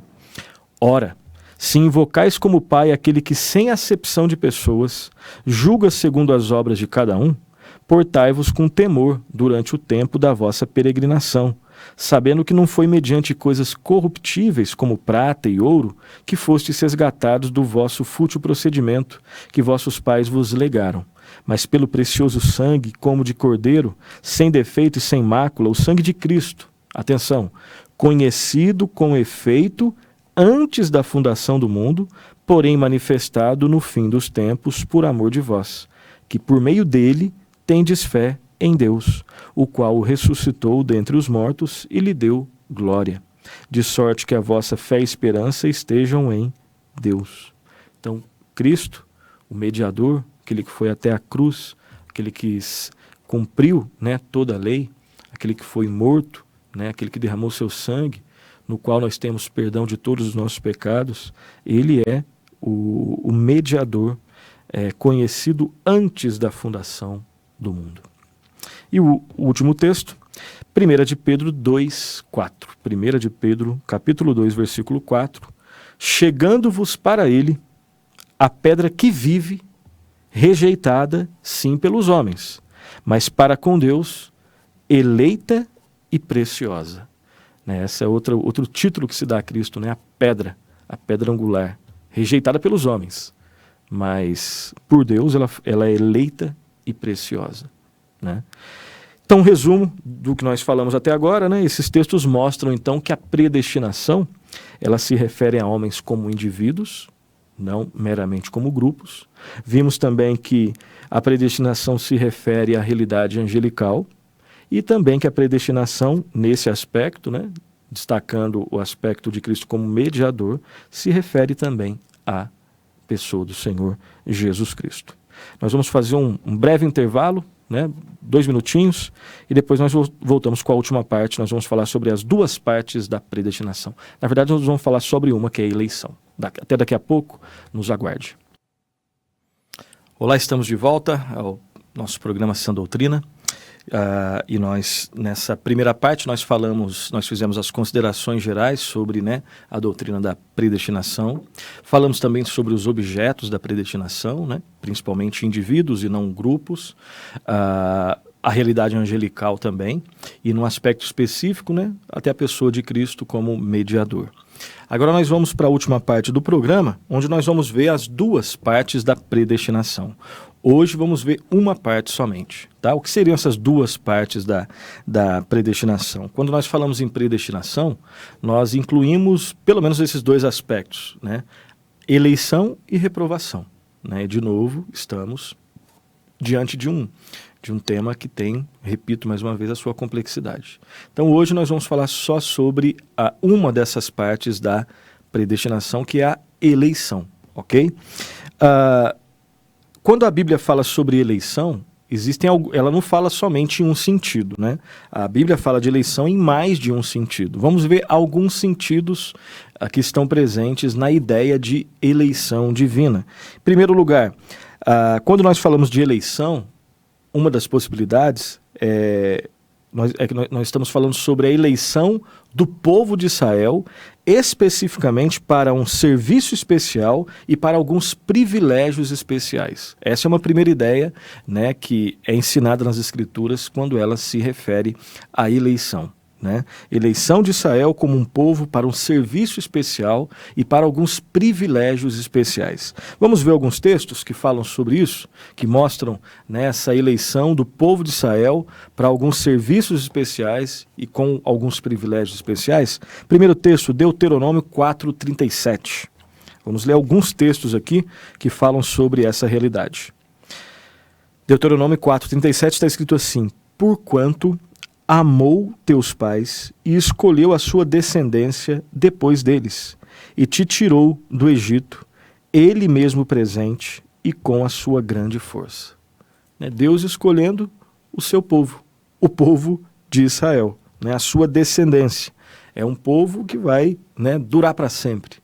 Ora, se invocais como Pai aquele que sem acepção de pessoas julga segundo as obras de cada um, portai-vos com temor durante o tempo da vossa peregrinação, sabendo que não foi mediante coisas corruptíveis como prata e ouro que fostes resgatados do vosso fútil procedimento que vossos pais vos legaram, mas pelo precioso sangue, como de cordeiro, sem defeito e sem mácula, o sangue de Cristo, atenção, conhecido com efeito antes da fundação do mundo, porém manifestado no fim dos tempos por amor de vós, que por meio dele tendes fé em Deus, o qual o ressuscitou dentre os mortos e lhe deu glória, de sorte que a vossa fé e esperança estejam em Deus. Então, Cristo, o mediador, aquele que foi até a cruz, aquele que cumpriu, né, toda a lei, aquele que foi morto, né, aquele que derramou seu sangue, no qual nós temos perdão de todos os nossos pecados, ele é o mediador conhecido antes da fundação do mundo. E o último texto, 1 de Pedro 2, 4. 1 de Pedro, capítulo 2, versículo 4. Chegando-vos para ele a pedra que vive, rejeitada, sim, pelos homens, mas para com Deus, eleita e preciosa. Esse é outro título que se dá a Cristo, né? A pedra angular, rejeitada pelos homens, mas por Deus ela é eleita e preciosa. Né? Então, um resumo do que nós falamos até agora, né? Esses textos mostram então que a predestinação ela se refere a homens como indivíduos, não meramente como grupos. Vimos também que a predestinação se refere à realidade angelical e também que a predestinação, nesse aspecto, né, destacando o aspecto de Cristo como mediador, se refere também à pessoa do Senhor Jesus Cristo. Nós vamos fazer um breve intervalo, né, 2 minutinhos, e depois nós voltamos com a última parte. Nós vamos falar sobre as duas partes da predestinação. Na verdade, nós vamos falar sobre uma, que é a eleição. Até daqui a pouco, nos aguarde. Olá, estamos de volta ao nosso programa Sã Doutrina. E nós, nessa primeira parte, nós fizemos as considerações gerais sobre, né, a doutrina da predestinação. Falamos também sobre os objetos da predestinação, né, principalmente indivíduos e não grupos. A realidade angelical também. E num aspecto específico, né, até a pessoa de Cristo como mediador. Agora nós vamos para a última parte do programa, onde nós vamos ver as duas partes da predestinação. Hoje vamos ver uma parte somente. Tá? O que seriam essas duas partes da predestinação? Quando nós falamos em predestinação, nós incluímos pelo menos esses dois aspectos, né? Eleição e reprovação. Né? De novo, estamos diante de um tema que tem, repito mais uma vez, a sua complexidade. Então hoje nós vamos falar só sobre uma dessas partes da predestinação, que é a eleição. Ok? Quando a Bíblia fala sobre eleição, ela não fala somente em um sentido, né? A Bíblia fala de eleição em mais de um sentido. Vamos ver alguns sentidos que estão presentes na ideia de eleição divina. Em primeiro lugar, quando nós falamos de eleição, uma das possibilidades é que nós estamos falando sobre a eleição do povo de Israel, especificamente para um serviço especial e para alguns privilégios especiais. Essa é uma primeira ideia, né, que é ensinada nas Escrituras quando ela se refere à eleição. né? Eleição de Israel como um povo para um serviço especial e para alguns privilégios especiais. Vamos ver alguns textos que falam sobre isso, que mostram, né, essa eleição do povo de Israel para alguns serviços especiais e com alguns privilégios especiais. Primeiro texto, Deuteronômio 4:37. Vamos ler alguns textos aqui que falam sobre essa realidade. Deuteronômio 4:37 está escrito assim: porquanto amou teus pais e escolheu a sua descendência depois deles, e te tirou do Egito, ele mesmo presente e com a sua grande força. Deus escolhendo o seu povo, o povo de Israel, a sua descendência. É um povo que vai, durar para sempre,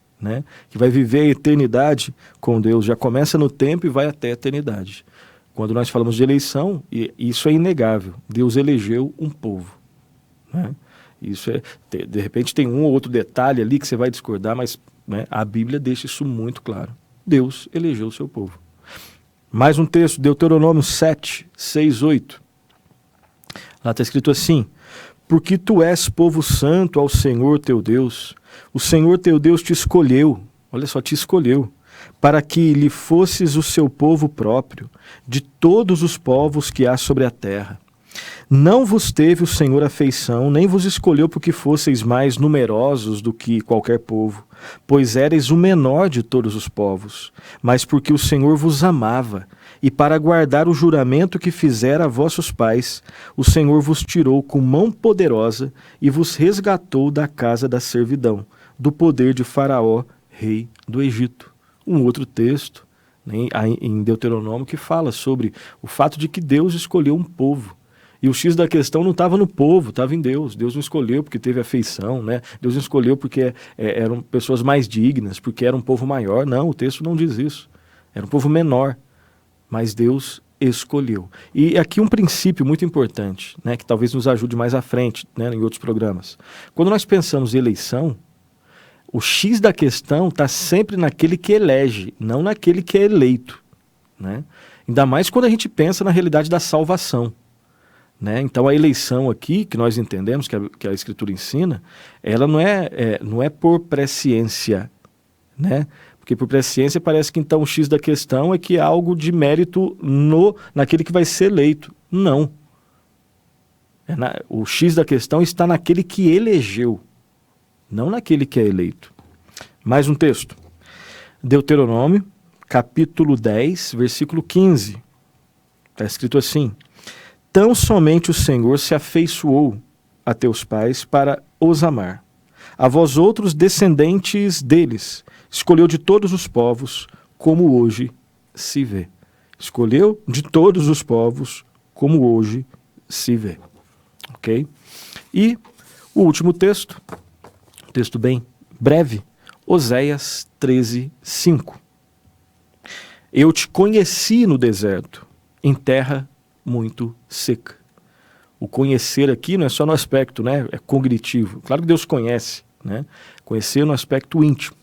que vai viver a eternidade com Deus. Já começa no tempo e vai até a eternidade. Quando nós falamos de eleição, e isso é inegável, Deus elegeu um povo. Isso de repente tem um ou outro detalhe ali que você vai discordar, mas a Bíblia deixa isso muito claro. Deus elegeu o seu povo. Mais um texto, Deuteronômio 7:6-8. Lá está escrito assim: porque tu és povo santo ao Senhor teu Deus, o Senhor teu Deus te escolheu, olha só, te escolheu, para que lhe fosses o seu povo próprio, de todos os povos que há sobre a terra. Não vos teve o Senhor afeição, nem vos escolheu porque fosseis mais numerosos do que qualquer povo, pois éreis o menor de todos os povos, mas porque o Senhor vos amava, e para guardar o juramento que fizera a vossos pais, o Senhor vos tirou com mão poderosa e vos resgatou da casa da servidão, do poder de Faraó, rei do Egito. Um outro texto, em Deuteronômio, que fala sobre o fato de que Deus escolheu um povo. E o X da questão não estava no povo, estava em Deus. Deus não escolheu porque teve afeição, Deus não escolheu porque eram pessoas mais dignas, porque era um povo maior. Não, o texto não diz isso. Era um povo menor, mas Deus escolheu. E aqui um princípio muito importante, que talvez nos ajude mais à frente, em outros programas. Quando nós pensamos em eleição, o X da questão está sempre naquele que elege, não naquele que é eleito. Ainda mais quando a gente pensa na realidade da salvação. Então a eleição aqui, que nós entendemos, que a Escritura ensina, ela não é por presciência. Porque por presciência parece que então o X da questão é que há algo de mérito naquele que vai ser eleito. Não. O X da questão está naquele que elegeu, não naquele que é eleito. Mais um texto. Deuteronômio, capítulo 10, versículo 15. Está escrito assim: tão somente o Senhor se afeiçoou a teus pais para os amar. A vós outros descendentes deles, escolheu de todos os povos, como hoje se vê. Escolheu de todos os povos, como hoje se vê. Ok? E o último texto, texto bem breve, Oséias 13:5. Eu te conheci no deserto, em terra muito seca. O conhecer aqui não é só no aspecto, é cognitivo. Claro que Deus conhece, Conhecer no aspecto íntimo,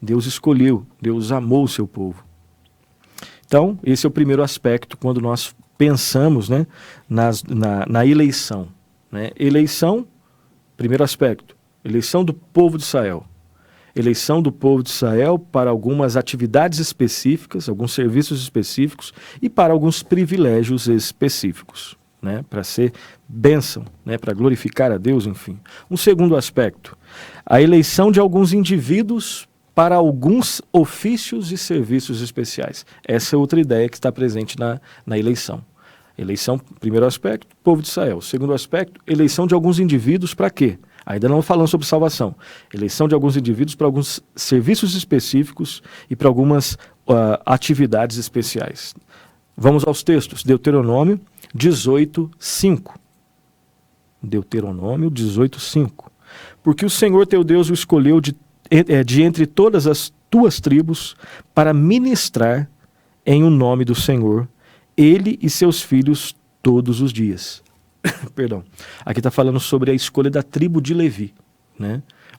Deus escolheu, Deus amou o seu povo. Então, esse é o primeiro aspecto quando nós pensamos, na eleição. Eleição, primeiro aspecto, eleição do povo de Israel. Eleição do povo de Israel para algumas atividades específicas, alguns serviços específicos e para alguns privilégios específicos, para ser bênção, para glorificar a Deus, enfim. Um segundo aspecto, a eleição de alguns indivíduos para alguns ofícios e serviços especiais. Essa é outra ideia que está presente na eleição. Eleição, primeiro aspecto, povo de Israel. Segundo aspecto, eleição de alguns indivíduos para quê? Ainda não falando sobre salvação. Eleição de alguns indivíduos para alguns serviços específicos e para algumas atividades especiais. Vamos aos textos. Deuteronômio 18:5. Deuteronômio 18:5. Porque o Senhor teu Deus o escolheu de entre todas as tuas tribos para ministrar em o nome do Senhor, ele e seus filhos todos os dias. Perdão. Aqui está falando sobre a escolha da tribo de Levi,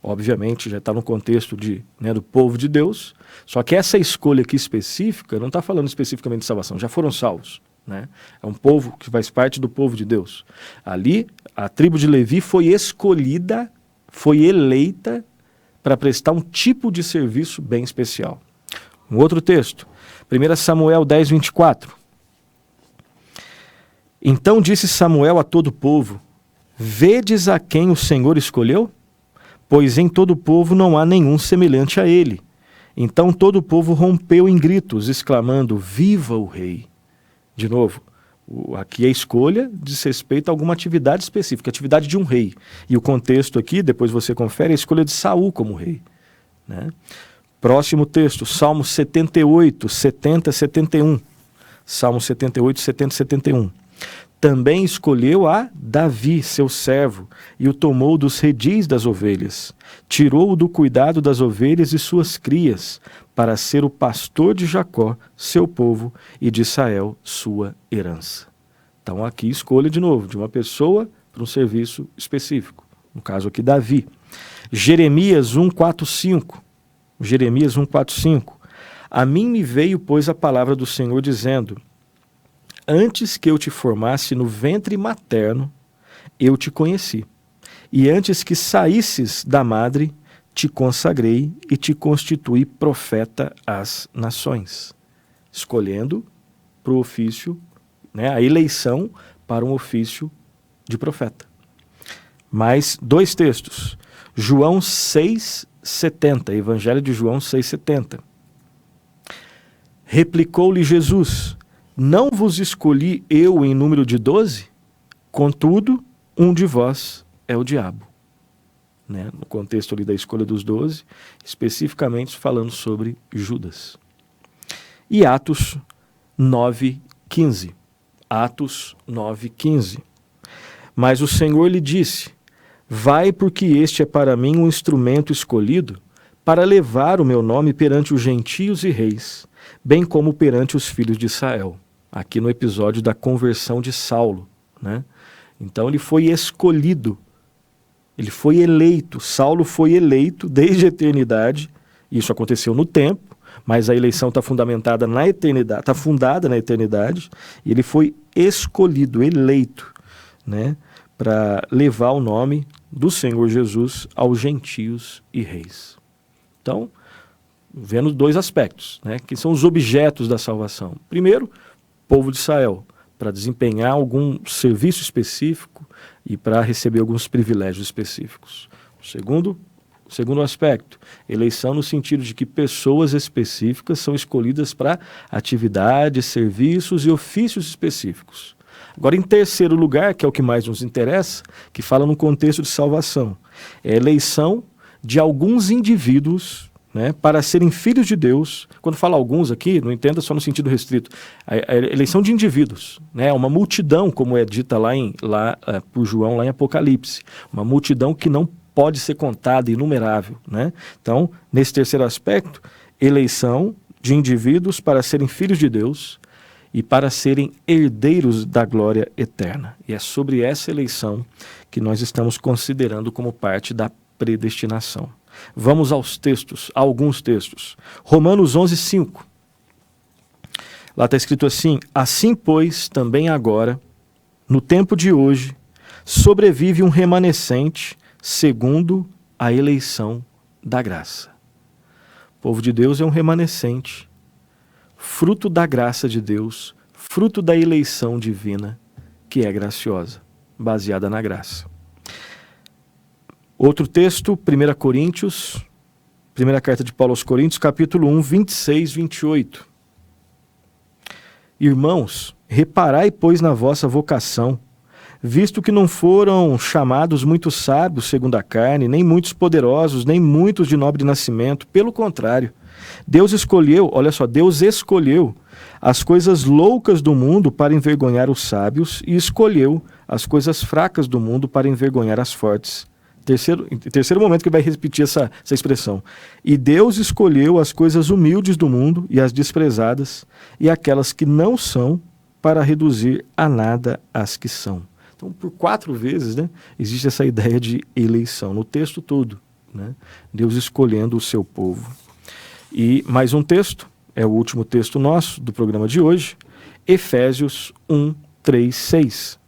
Obviamente já está no contexto do povo de Deus, só que essa escolha aqui específica não está falando especificamente de salvação, já foram salvos, né? É um povo que faz parte do povo de Deus. Ali, a tribo de Levi foi escolhida, foi eleita para prestar um tipo de serviço bem especial. Um outro texto, 1 Samuel 10, 24. Então disse Samuel a todo o povo: vedes a quem o Senhor escolheu? Pois em todo o povo não há nenhum semelhante a ele. Então todo o povo rompeu em gritos, exclamando: viva o rei! De novo, aqui a escolha diz respeito a alguma atividade específica, a atividade de um rei. E o contexto aqui, depois você confere, é a escolha de Saul como rei, né? Próximo texto, Salmo 78, 70, 71. Salmo 78, 70, 71. Também escolheu a Davi, seu servo, e o tomou dos redis das ovelhas. Tirou-o do cuidado das ovelhas e suas crias, para ser o pastor de Jacó, seu povo, e de Israel, sua herança. Então aqui escolha de novo, de uma pessoa para um serviço específico. No caso aqui, Davi. Jeremias 1, 4, 5. Jeremias 1, 4, 5. A mim me veio, pois, a palavra do Senhor, dizendo: antes que eu te formasse no ventre materno, eu te conheci. E antes que saísses da madre, te consagrei e te constituí profeta às nações. Escolhendo para o ofício, né, a eleição para um ofício de profeta. Mais dois textos. João 6,70, Evangelho de João 6,70. Replicou-lhe Jesus: não vos escolhi eu em número de 12? Contudo, um de vós é o diabo. Né? No contexto ali da escolha dos 12, especificamente falando sobre Judas. E Atos 9,15. Atos 9,15. Mas o Senhor lhe disse: vai, porque este é para mim um instrumento escolhido para levar o meu nome perante os gentios e reis, bem como perante os filhos de Israel. Aqui no episódio da conversão de Saulo, né? Então ele foi escolhido, ele foi eleito. Saulo foi eleito desde a eternidade. Isso aconteceu no tempo, mas a eleição está fundamentada na eternidade, está fundada na eternidade, e ele foi escolhido, eleito, né, para levar o nome do Senhor Jesus aos gentios e reis. Então, vendo dois aspectos, né, que são os objetos da salvação. Primeiro, povo de Israel, para desempenhar algum serviço específico e para receber alguns privilégios específicos. Segundo aspecto, eleição no sentido de que pessoas específicas são escolhidas para atividades, serviços e ofícios específicos. Agora, em terceiro lugar, que é o que mais nos interessa, que fala no contexto de salvação, é a eleição de alguns indivíduos, né, para serem filhos de Deus. Quando fala alguns aqui, não entenda só no sentido restrito, a eleição de indivíduos, né, uma multidão, como é dita por João lá em Apocalipse, uma multidão que não pode ser contada, inumerável, né? Então, nesse terceiro aspecto, eleição de indivíduos para serem filhos de Deus e para serem herdeiros da glória eterna. E é sobre essa eleição que nós estamos considerando como parte da predestinação. Vamos aos textos, a alguns textos. Romanos 11, 5. Lá está escrito assim: assim, pois, também agora, no tempo de hoje, sobrevive um remanescente segundo a eleição da graça. O povo de Deus é um remanescente, fruto da graça de Deus, fruto da eleição divina, que é graciosa, baseada na graça. Outro texto, 1 Coríntios, primeira carta de Paulo aos Coríntios, capítulo 1, 26, 28. Irmãos, reparai, pois, na vossa vocação, visto que não foram chamados muitos sábios segundo a carne, nem muitos poderosos, nem muitos de nobre nascimento. Pelo contrário, Deus escolheu as coisas loucas do mundo para envergonhar os sábios e escolheu as coisas fracas do mundo para envergonhar as fortes. Terceiro momento que vai repetir essa expressão. E Deus escolheu as coisas humildes do mundo e as desprezadas e aquelas que não são para reduzir a nada as que são. Então, por 4 vezes, né, existe essa ideia de eleição, no texto todo, né? Deus escolhendo o seu povo. E mais um texto, é o último texto nosso do programa de hoje, Efésios 1, 3, 6.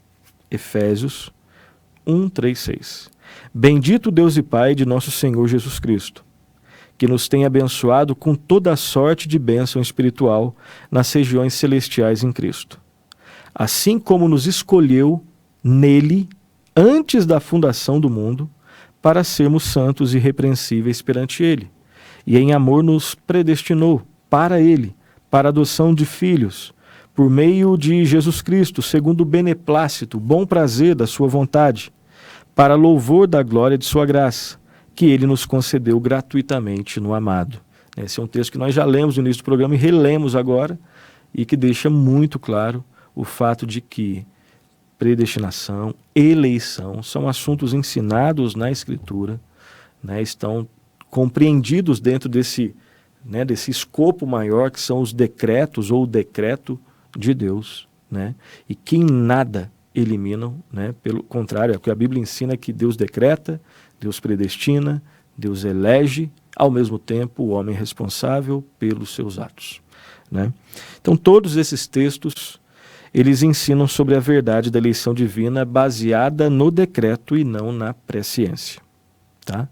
Efésios 1, 3, 6. Bendito Deus e Pai de nosso Senhor Jesus Cristo, que nos tem abençoado com toda a sorte de bênção espiritual nas regiões celestiais em Cristo. Assim como nos escolheu nele antes da fundação do mundo, para sermos santos e irrepreensíveis perante ele, e em amor nos predestinou para ele, para a adoção de filhos, por meio de Jesus Cristo, segundo o beneplácito, bom prazer da sua vontade, para louvor da glória de sua graça, que ele nos concedeu gratuitamente no amado. Esse é um texto que nós já lemos no início do programa e relemos agora, e que deixa muito claro o fato de que predestinação, eleição, são assuntos ensinados na Escritura, né, estão compreendidos dentro desse escopo maior que são os decretos ou o decreto de Deus, né, e que em nada eliminam, né, pelo contrário, é o que a Bíblia ensina, que Deus decreta, Deus predestina, Deus elege, ao mesmo tempo o homem responsável pelos seus atos, né? Então todos esses textos eles ensinam sobre a verdade da eleição divina baseada no decreto e não na presciência. Tá?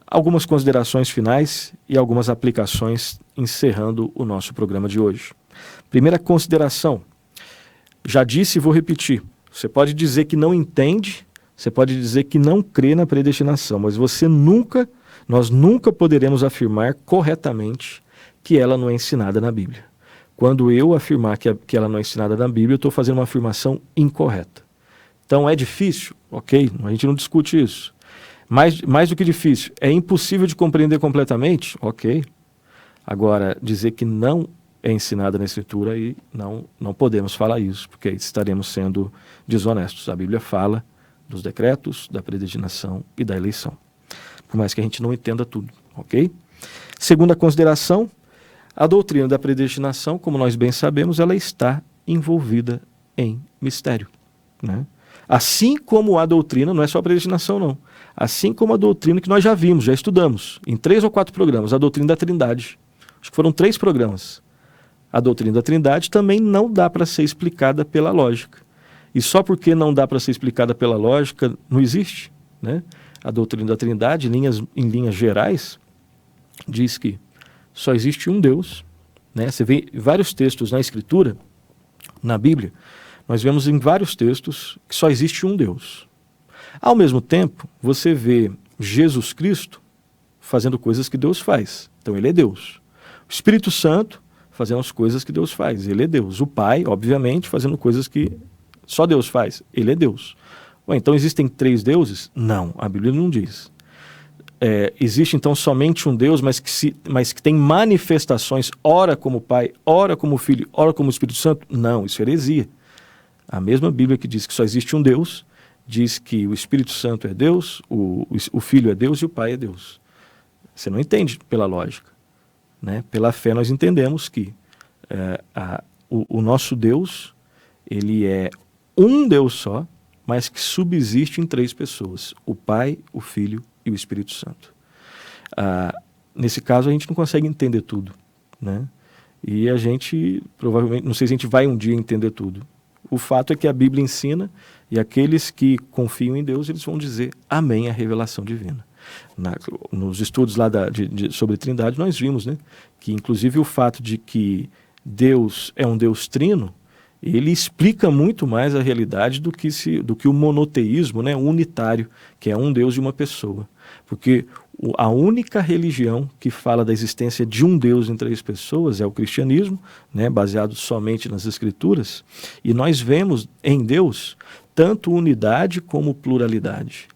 Algumas considerações finais e algumas aplicações encerrando o nosso programa de hoje. Primeira consideração, já disse e vou repetir, você pode dizer que não entende, você pode dizer que não crê na predestinação, mas nós nunca poderemos afirmar corretamente que ela não é ensinada na Bíblia. Quando eu afirmar que ela não é ensinada na Bíblia, eu estou fazendo uma afirmação incorreta. Então é difícil? Ok, a gente não discute isso. Mais do que difícil, é impossível de compreender completamente? Ok. Agora, dizer que não é ensinada na Escritura, e não podemos falar isso, porque estaremos sendo desonestos. A Bíblia fala dos decretos, da predestinação e da eleição. Por mais que a gente não entenda tudo, ok? Segunda consideração, a doutrina da predestinação, como nós bem sabemos, ela está envolvida em mistério, né? Assim como a doutrina, não é só a predestinação não, assim como a doutrina que nós já vimos, já estudamos, em 3 ou 4 programas, a doutrina da Trindade. Acho que foram 3 programas. A doutrina da Trindade também não dá para ser explicada pela lógica. E só porque não dá para ser explicada pela lógica, não existe, né? A doutrina da Trindade, em linhas gerais, diz que só existe um Deus, né? Você vê vários textos na Escritura, na Bíblia, nós vemos em vários textos que só existe um Deus. Ao mesmo tempo, você vê Jesus Cristo fazendo coisas que Deus faz. Então ele é Deus. O Espírito Santo fazendo as coisas que Deus faz. Ele é Deus. O Pai, obviamente, fazendo coisas que só Deus faz. Ele é Deus. Ué, então existem 3 deuses? Não, a Bíblia não diz. Existe então somente um Deus, mas que tem manifestações, ora como Pai, ora como Filho, ora como Espírito Santo? Não, isso é heresia. A mesma Bíblia que diz que só existe um Deus, diz que o Espírito Santo é Deus, o Filho é Deus e o Pai é Deus. Você não entende pela lógica, né? Pela fé nós entendemos que o nosso Deus, ele é um Deus só, mas que subsiste em 3 pessoas, o Pai, o Filho e o Espírito Santo. Nesse caso a gente não consegue entender tudo, né? E a gente provavelmente, não sei se a gente vai um dia entender tudo. O fato é que a Bíblia ensina, e aqueles que confiam em Deus, eles vão dizer amém à revelação divina. Nos estudos lá sobre Trindade nós vimos, né, que inclusive o fato de que Deus é um Deus trino, ele explica muito mais a realidade do que o monoteísmo, né, unitário, que é um Deus e uma pessoa. Porque a única religião que fala da existência de um Deus em 3 pessoas é o cristianismo, né, baseado somente nas Escrituras, e nós vemos em Deus tanto unidade como pluralidade.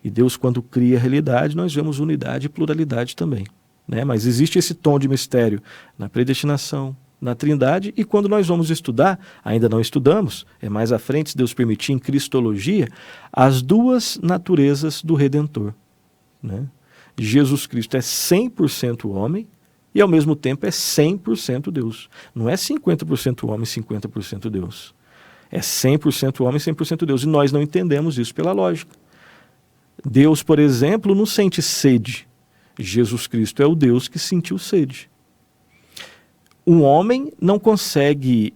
E Deus, quando cria a realidade, nós vemos unidade e pluralidade também, né? Mas existe esse tom de mistério na predestinação, na Trindade, e quando nós vamos estudar, ainda não estudamos, é mais à frente, se Deus permitir, em Cristologia, as 2 naturezas do Redentor, né? Jesus Cristo é 100% homem e ao mesmo tempo é 100% Deus. Não é 50% homem e 50% Deus. É 100% homem e 100% Deus. E nós não entendemos isso pela lógica. Deus, por exemplo, não sente sede. Jesus Cristo é o Deus que sentiu sede. um homem não consegue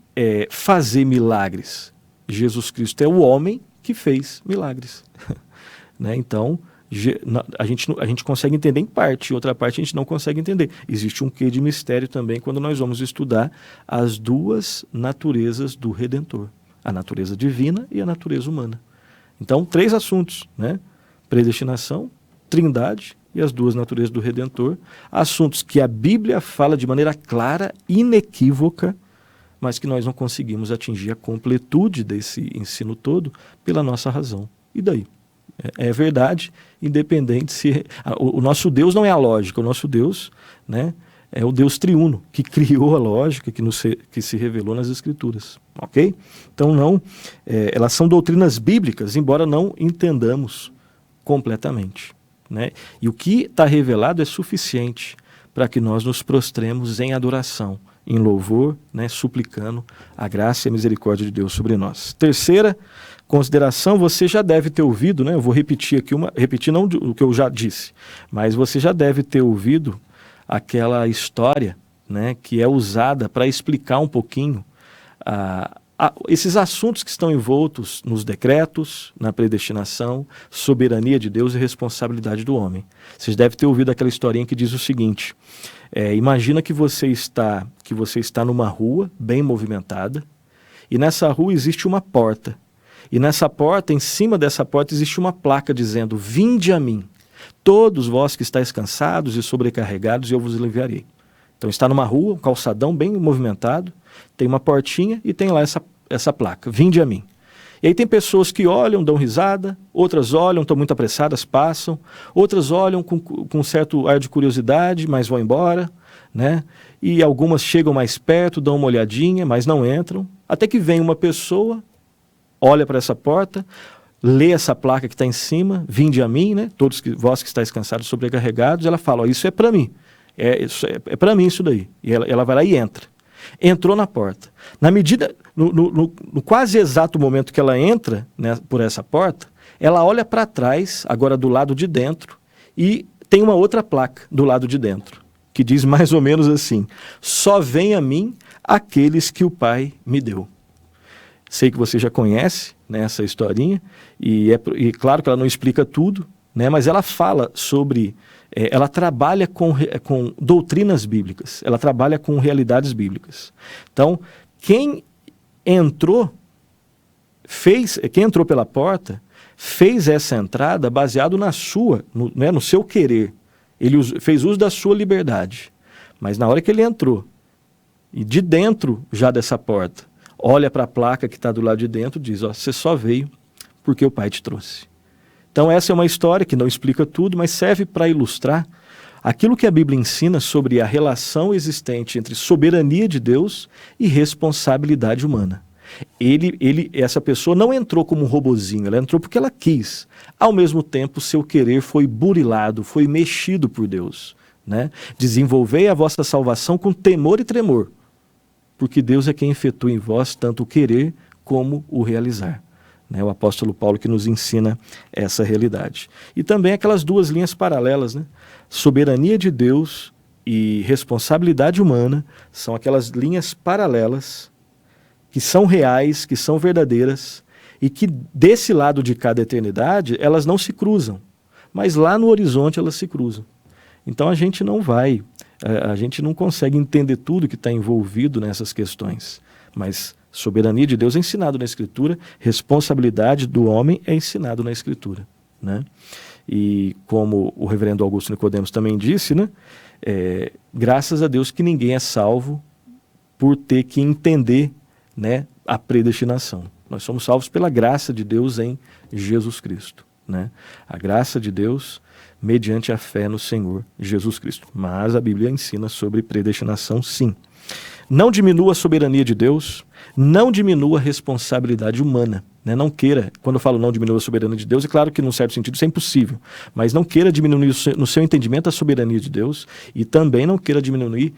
fazer milagres. Jesus Cristo é o homem que fez milagres. Né? Então, a gente consegue entender em parte, outra parte a gente não consegue entender. Existe um quê de mistério também quando nós vamos estudar as duas naturezas do Redentor. A natureza divina e a natureza humana. Então, 3 assuntos, né? Predestinação, trindade e as duas naturezas do Redentor. Assuntos que a Bíblia fala de maneira clara, inequívoca, mas que nós não conseguimos atingir a completude desse ensino todo pela nossa razão. E daí? É verdade, independente se... O nosso Deus não é a lógica, o nosso Deus, né, é o Deus triuno, que criou a lógica, que se revelou nas Escrituras. Ok? Então, elas são doutrinas bíblicas, embora não entendamos completamente. Né? E o que está revelado é suficiente para que nós nos prostremos em adoração, em louvor, né, suplicando a graça e a misericórdia de Deus sobre nós. Terceira consideração, você já deve ter ouvido, né, eu vou repetir aqui, repetir não o que eu já disse, mas você já deve ter ouvido aquela história, né, que é usada para explicar um pouquinho esses assuntos que estão envoltos nos decretos, na predestinação, soberania de Deus e responsabilidade do homem. Vocês devem ter ouvido aquela historinha que diz o seguinte: imagina que você está numa rua bem movimentada, e nessa rua existe uma porta. E nessa porta, em cima dessa porta, existe uma placa dizendo: vinde a mim, todos vós que estáis cansados e sobrecarregados, e eu vos aliviarei. Então está numa rua, um calçadão bem movimentado, tem uma portinha e tem lá essa placa: vinde a mim. E aí tem pessoas que olham, dão risada, outras olham, estão muito apressadas, passam, outras olham com um certo ar de curiosidade, mas vão embora, né? E algumas chegam mais perto, dão uma olhadinha, mas não entram, até que vem uma pessoa, olha para essa porta, lê essa placa que está em cima: vinde a mim, né? Todos vós que estáis cansados e sobrecarregados. Ela fala: isso é para mim, é para mim isso daí. E ela vai lá e entra. Entrou na porta. Na medida, no quase exato momento que ela entra, né, por essa porta, ela olha para trás, agora do lado de dentro, e tem uma outra placa do lado de dentro, que diz mais ou menos assim: só vem a mim aqueles que o Pai me deu. Sei que você já conhece, né, essa historinha, e claro que ela não explica tudo, né, mas ela fala sobre... ela trabalha com doutrinas bíblicas, ela trabalha com realidades bíblicas. Então, quem entrou pela porta, fez essa entrada baseado no seu querer. Ele fez uso da sua liberdade. Mas na hora que ele entrou, e de dentro já dessa porta, olha para a placa que está do lado de dentro, diz: ó, você só veio porque o Pai te trouxe. Então essa é uma história que não explica tudo, mas serve para ilustrar aquilo que a Bíblia ensina sobre a relação existente entre soberania de Deus e responsabilidade humana. Essa pessoa não entrou como um robozinho, ela entrou porque ela quis. Ao mesmo tempo, seu querer foi burilado, foi mexido por Deus. Né? Desenvolvei a vossa salvação com temor e tremor, porque Deus é quem efetua em vós tanto o querer como o realizar. Né? O apóstolo Paulo que nos ensina essa realidade. E também aquelas duas linhas paralelas, né? Soberania de Deus e responsabilidade humana são aquelas linhas paralelas que são reais, que são verdadeiras, e que desse lado de cada eternidade elas não se cruzam, mas lá no horizonte elas se cruzam. Então a gente não consegue entender tudo que está envolvido nessas questões, mas soberania de Deus é ensinado na Escritura, responsabilidade do homem é ensinado na Escritura. Né? E como o reverendo Augusto Nicodemos também disse, né? Graças a Deus que ninguém é salvo por ter que entender, né, a predestinação. Nós somos salvos pela graça de Deus em Jesus Cristo. Né? A graça de Deus mediante a fé no Senhor Jesus Cristo. Mas a Bíblia ensina sobre predestinação, sim. Não diminua a soberania de Deus, não diminua a responsabilidade humana. Né? Não queira, quando eu falo não diminua a soberania de Deus, é claro que num certo sentido isso é impossível, mas não queira diminuir no seu entendimento a soberania de Deus e também não queira diminuir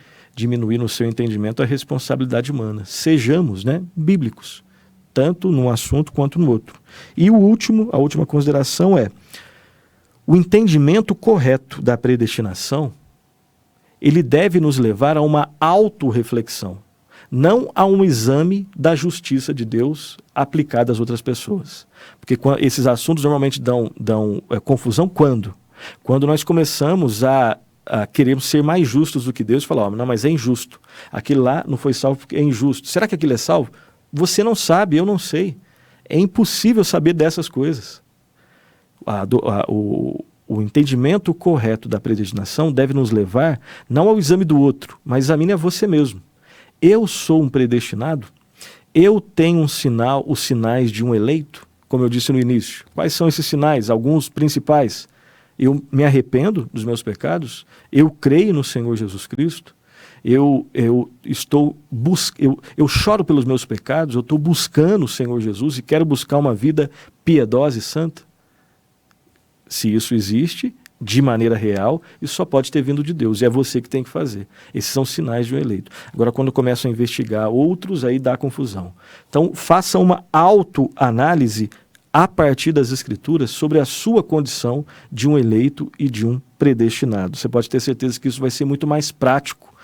no seu entendimento a responsabilidade humana. Sejamos, né, bíblicos, tanto num assunto quanto no outro. E a última consideração é: o entendimento correto da predestinação, ele deve nos levar a uma autorreflexão, não a um exame da justiça de Deus aplicada às outras pessoas. Porque esses assuntos normalmente dão confusão quando? Quando nós começamos a queremos ser mais justos do que Deus, falar, não, mas é injusto. Aquilo lá não foi salvo porque é injusto. Será que aquilo é salvo? Você não sabe, eu não sei. É impossível saber dessas coisas. O entendimento correto da predestinação deve nos levar não ao exame do outro, mas examine a você mesmo. Eu sou um predestinado? Eu tenho os sinais de um eleito? Como eu disse no início. Quais são esses sinais? Alguns principais. Eu me arrependo dos meus pecados? Eu creio no Senhor Jesus Cristo? Eu choro pelos meus pecados? Eu estou buscando o Senhor Jesus e quero buscar uma vida piedosa e santa? Se isso existe, de maneira real, isso só pode ter vindo de Deus, e é você que tem que fazer. Esses são sinais de um eleito. Agora, quando começam a investigar outros, aí dá confusão. Então, faça uma autoanálise a partir das Escrituras sobre a sua condição de um eleito e de um predestinado. Você pode ter certeza que isso vai ser muito mais prático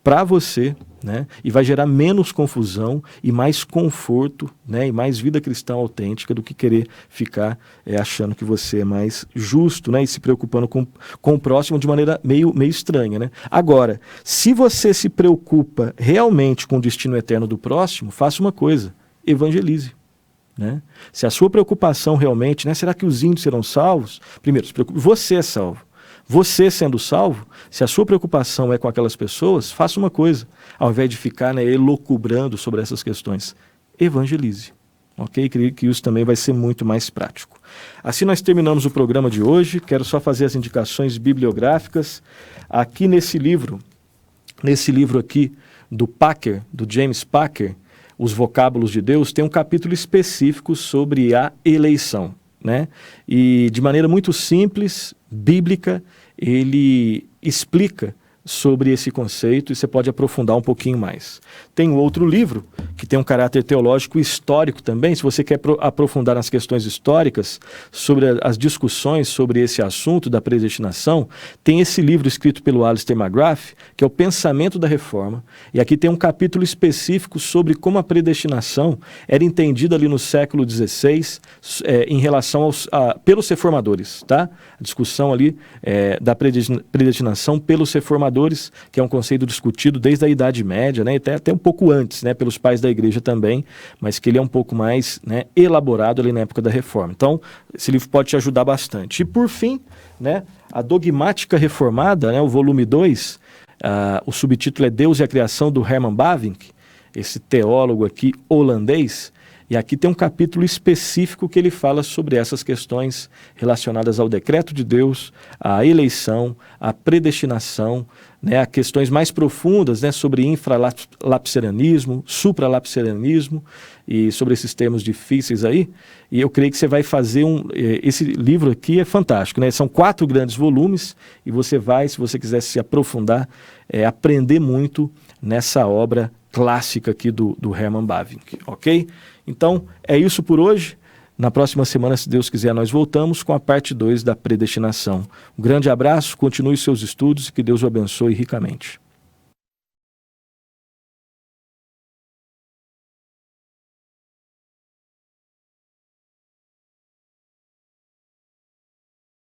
para você, né? E vai gerar menos confusão e mais conforto, né? E mais vida cristã autêntica do que querer ficar achando que você é mais justo, né? E se preocupando com o próximo de maneira meio estranha, né? Agora, se você se preocupa realmente com o destino eterno do próximo, faça uma coisa, evangelize. Né? Se a sua preocupação realmente, né? Será que os índios serão salvos? Primeiro, se preocupe, você é salvo. Você sendo salvo, se a sua preocupação é com aquelas pessoas, faça uma coisa. Ao invés de ficar, né, elucubrando sobre essas questões, evangelize. Ok? Creio que isso também vai ser muito mais prático. Assim nós terminamos o programa de hoje. Quero só fazer as indicações bibliográficas. Aqui nesse livro aqui do Packer, do James Packer, Os Vocábulos de Deus, tem um capítulo específico sobre a eleição, né? E de maneira muito simples, bíblica, ele explica sobre esse conceito e você pode aprofundar um pouquinho mais. Tem um outro livro que tem um caráter teológico e histórico também, se você quer aprofundar nas questões históricas, sobre as discussões sobre esse assunto da predestinação, tem esse livro escrito pelo Alistair McGrath, que é o Pensamento da Reforma, e aqui tem um capítulo específico sobre como a predestinação era entendida ali no século XVI em relação pelos reformadores, tá? A discussão ali da predestinação pelos reformadores, que é um conceito discutido desde a Idade Média, né, até um pouco antes, né, pelos pais da igreja também, mas que ele é um pouco mais, né, elaborado ali na época da Reforma. Então, esse livro pode te ajudar bastante. E por fim, né, a Dogmática Reformada, né, o volume 2, o subtítulo é Deus e a Criação, do Herman Bavinck, esse teólogo aqui holandês. E aqui tem um capítulo específico que ele fala sobre essas questões relacionadas ao decreto de Deus, à eleição, à predestinação, né, a questões mais profundas, né, sobre infralapsarianismo, supralapsarianismo e sobre esses termos difíceis aí. E eu creio que você vai fazer esse livro aqui é fantástico, né? São 4 grandes volumes e você vai, se você quiser se aprofundar, aprender muito nessa obra clássica aqui do Herman Bavinck, ok? Então, é isso por hoje. Na próxima semana, se Deus quiser, nós voltamos com a parte 2 da predestinação. Um grande abraço, continue seus estudos e que Deus o abençoe ricamente.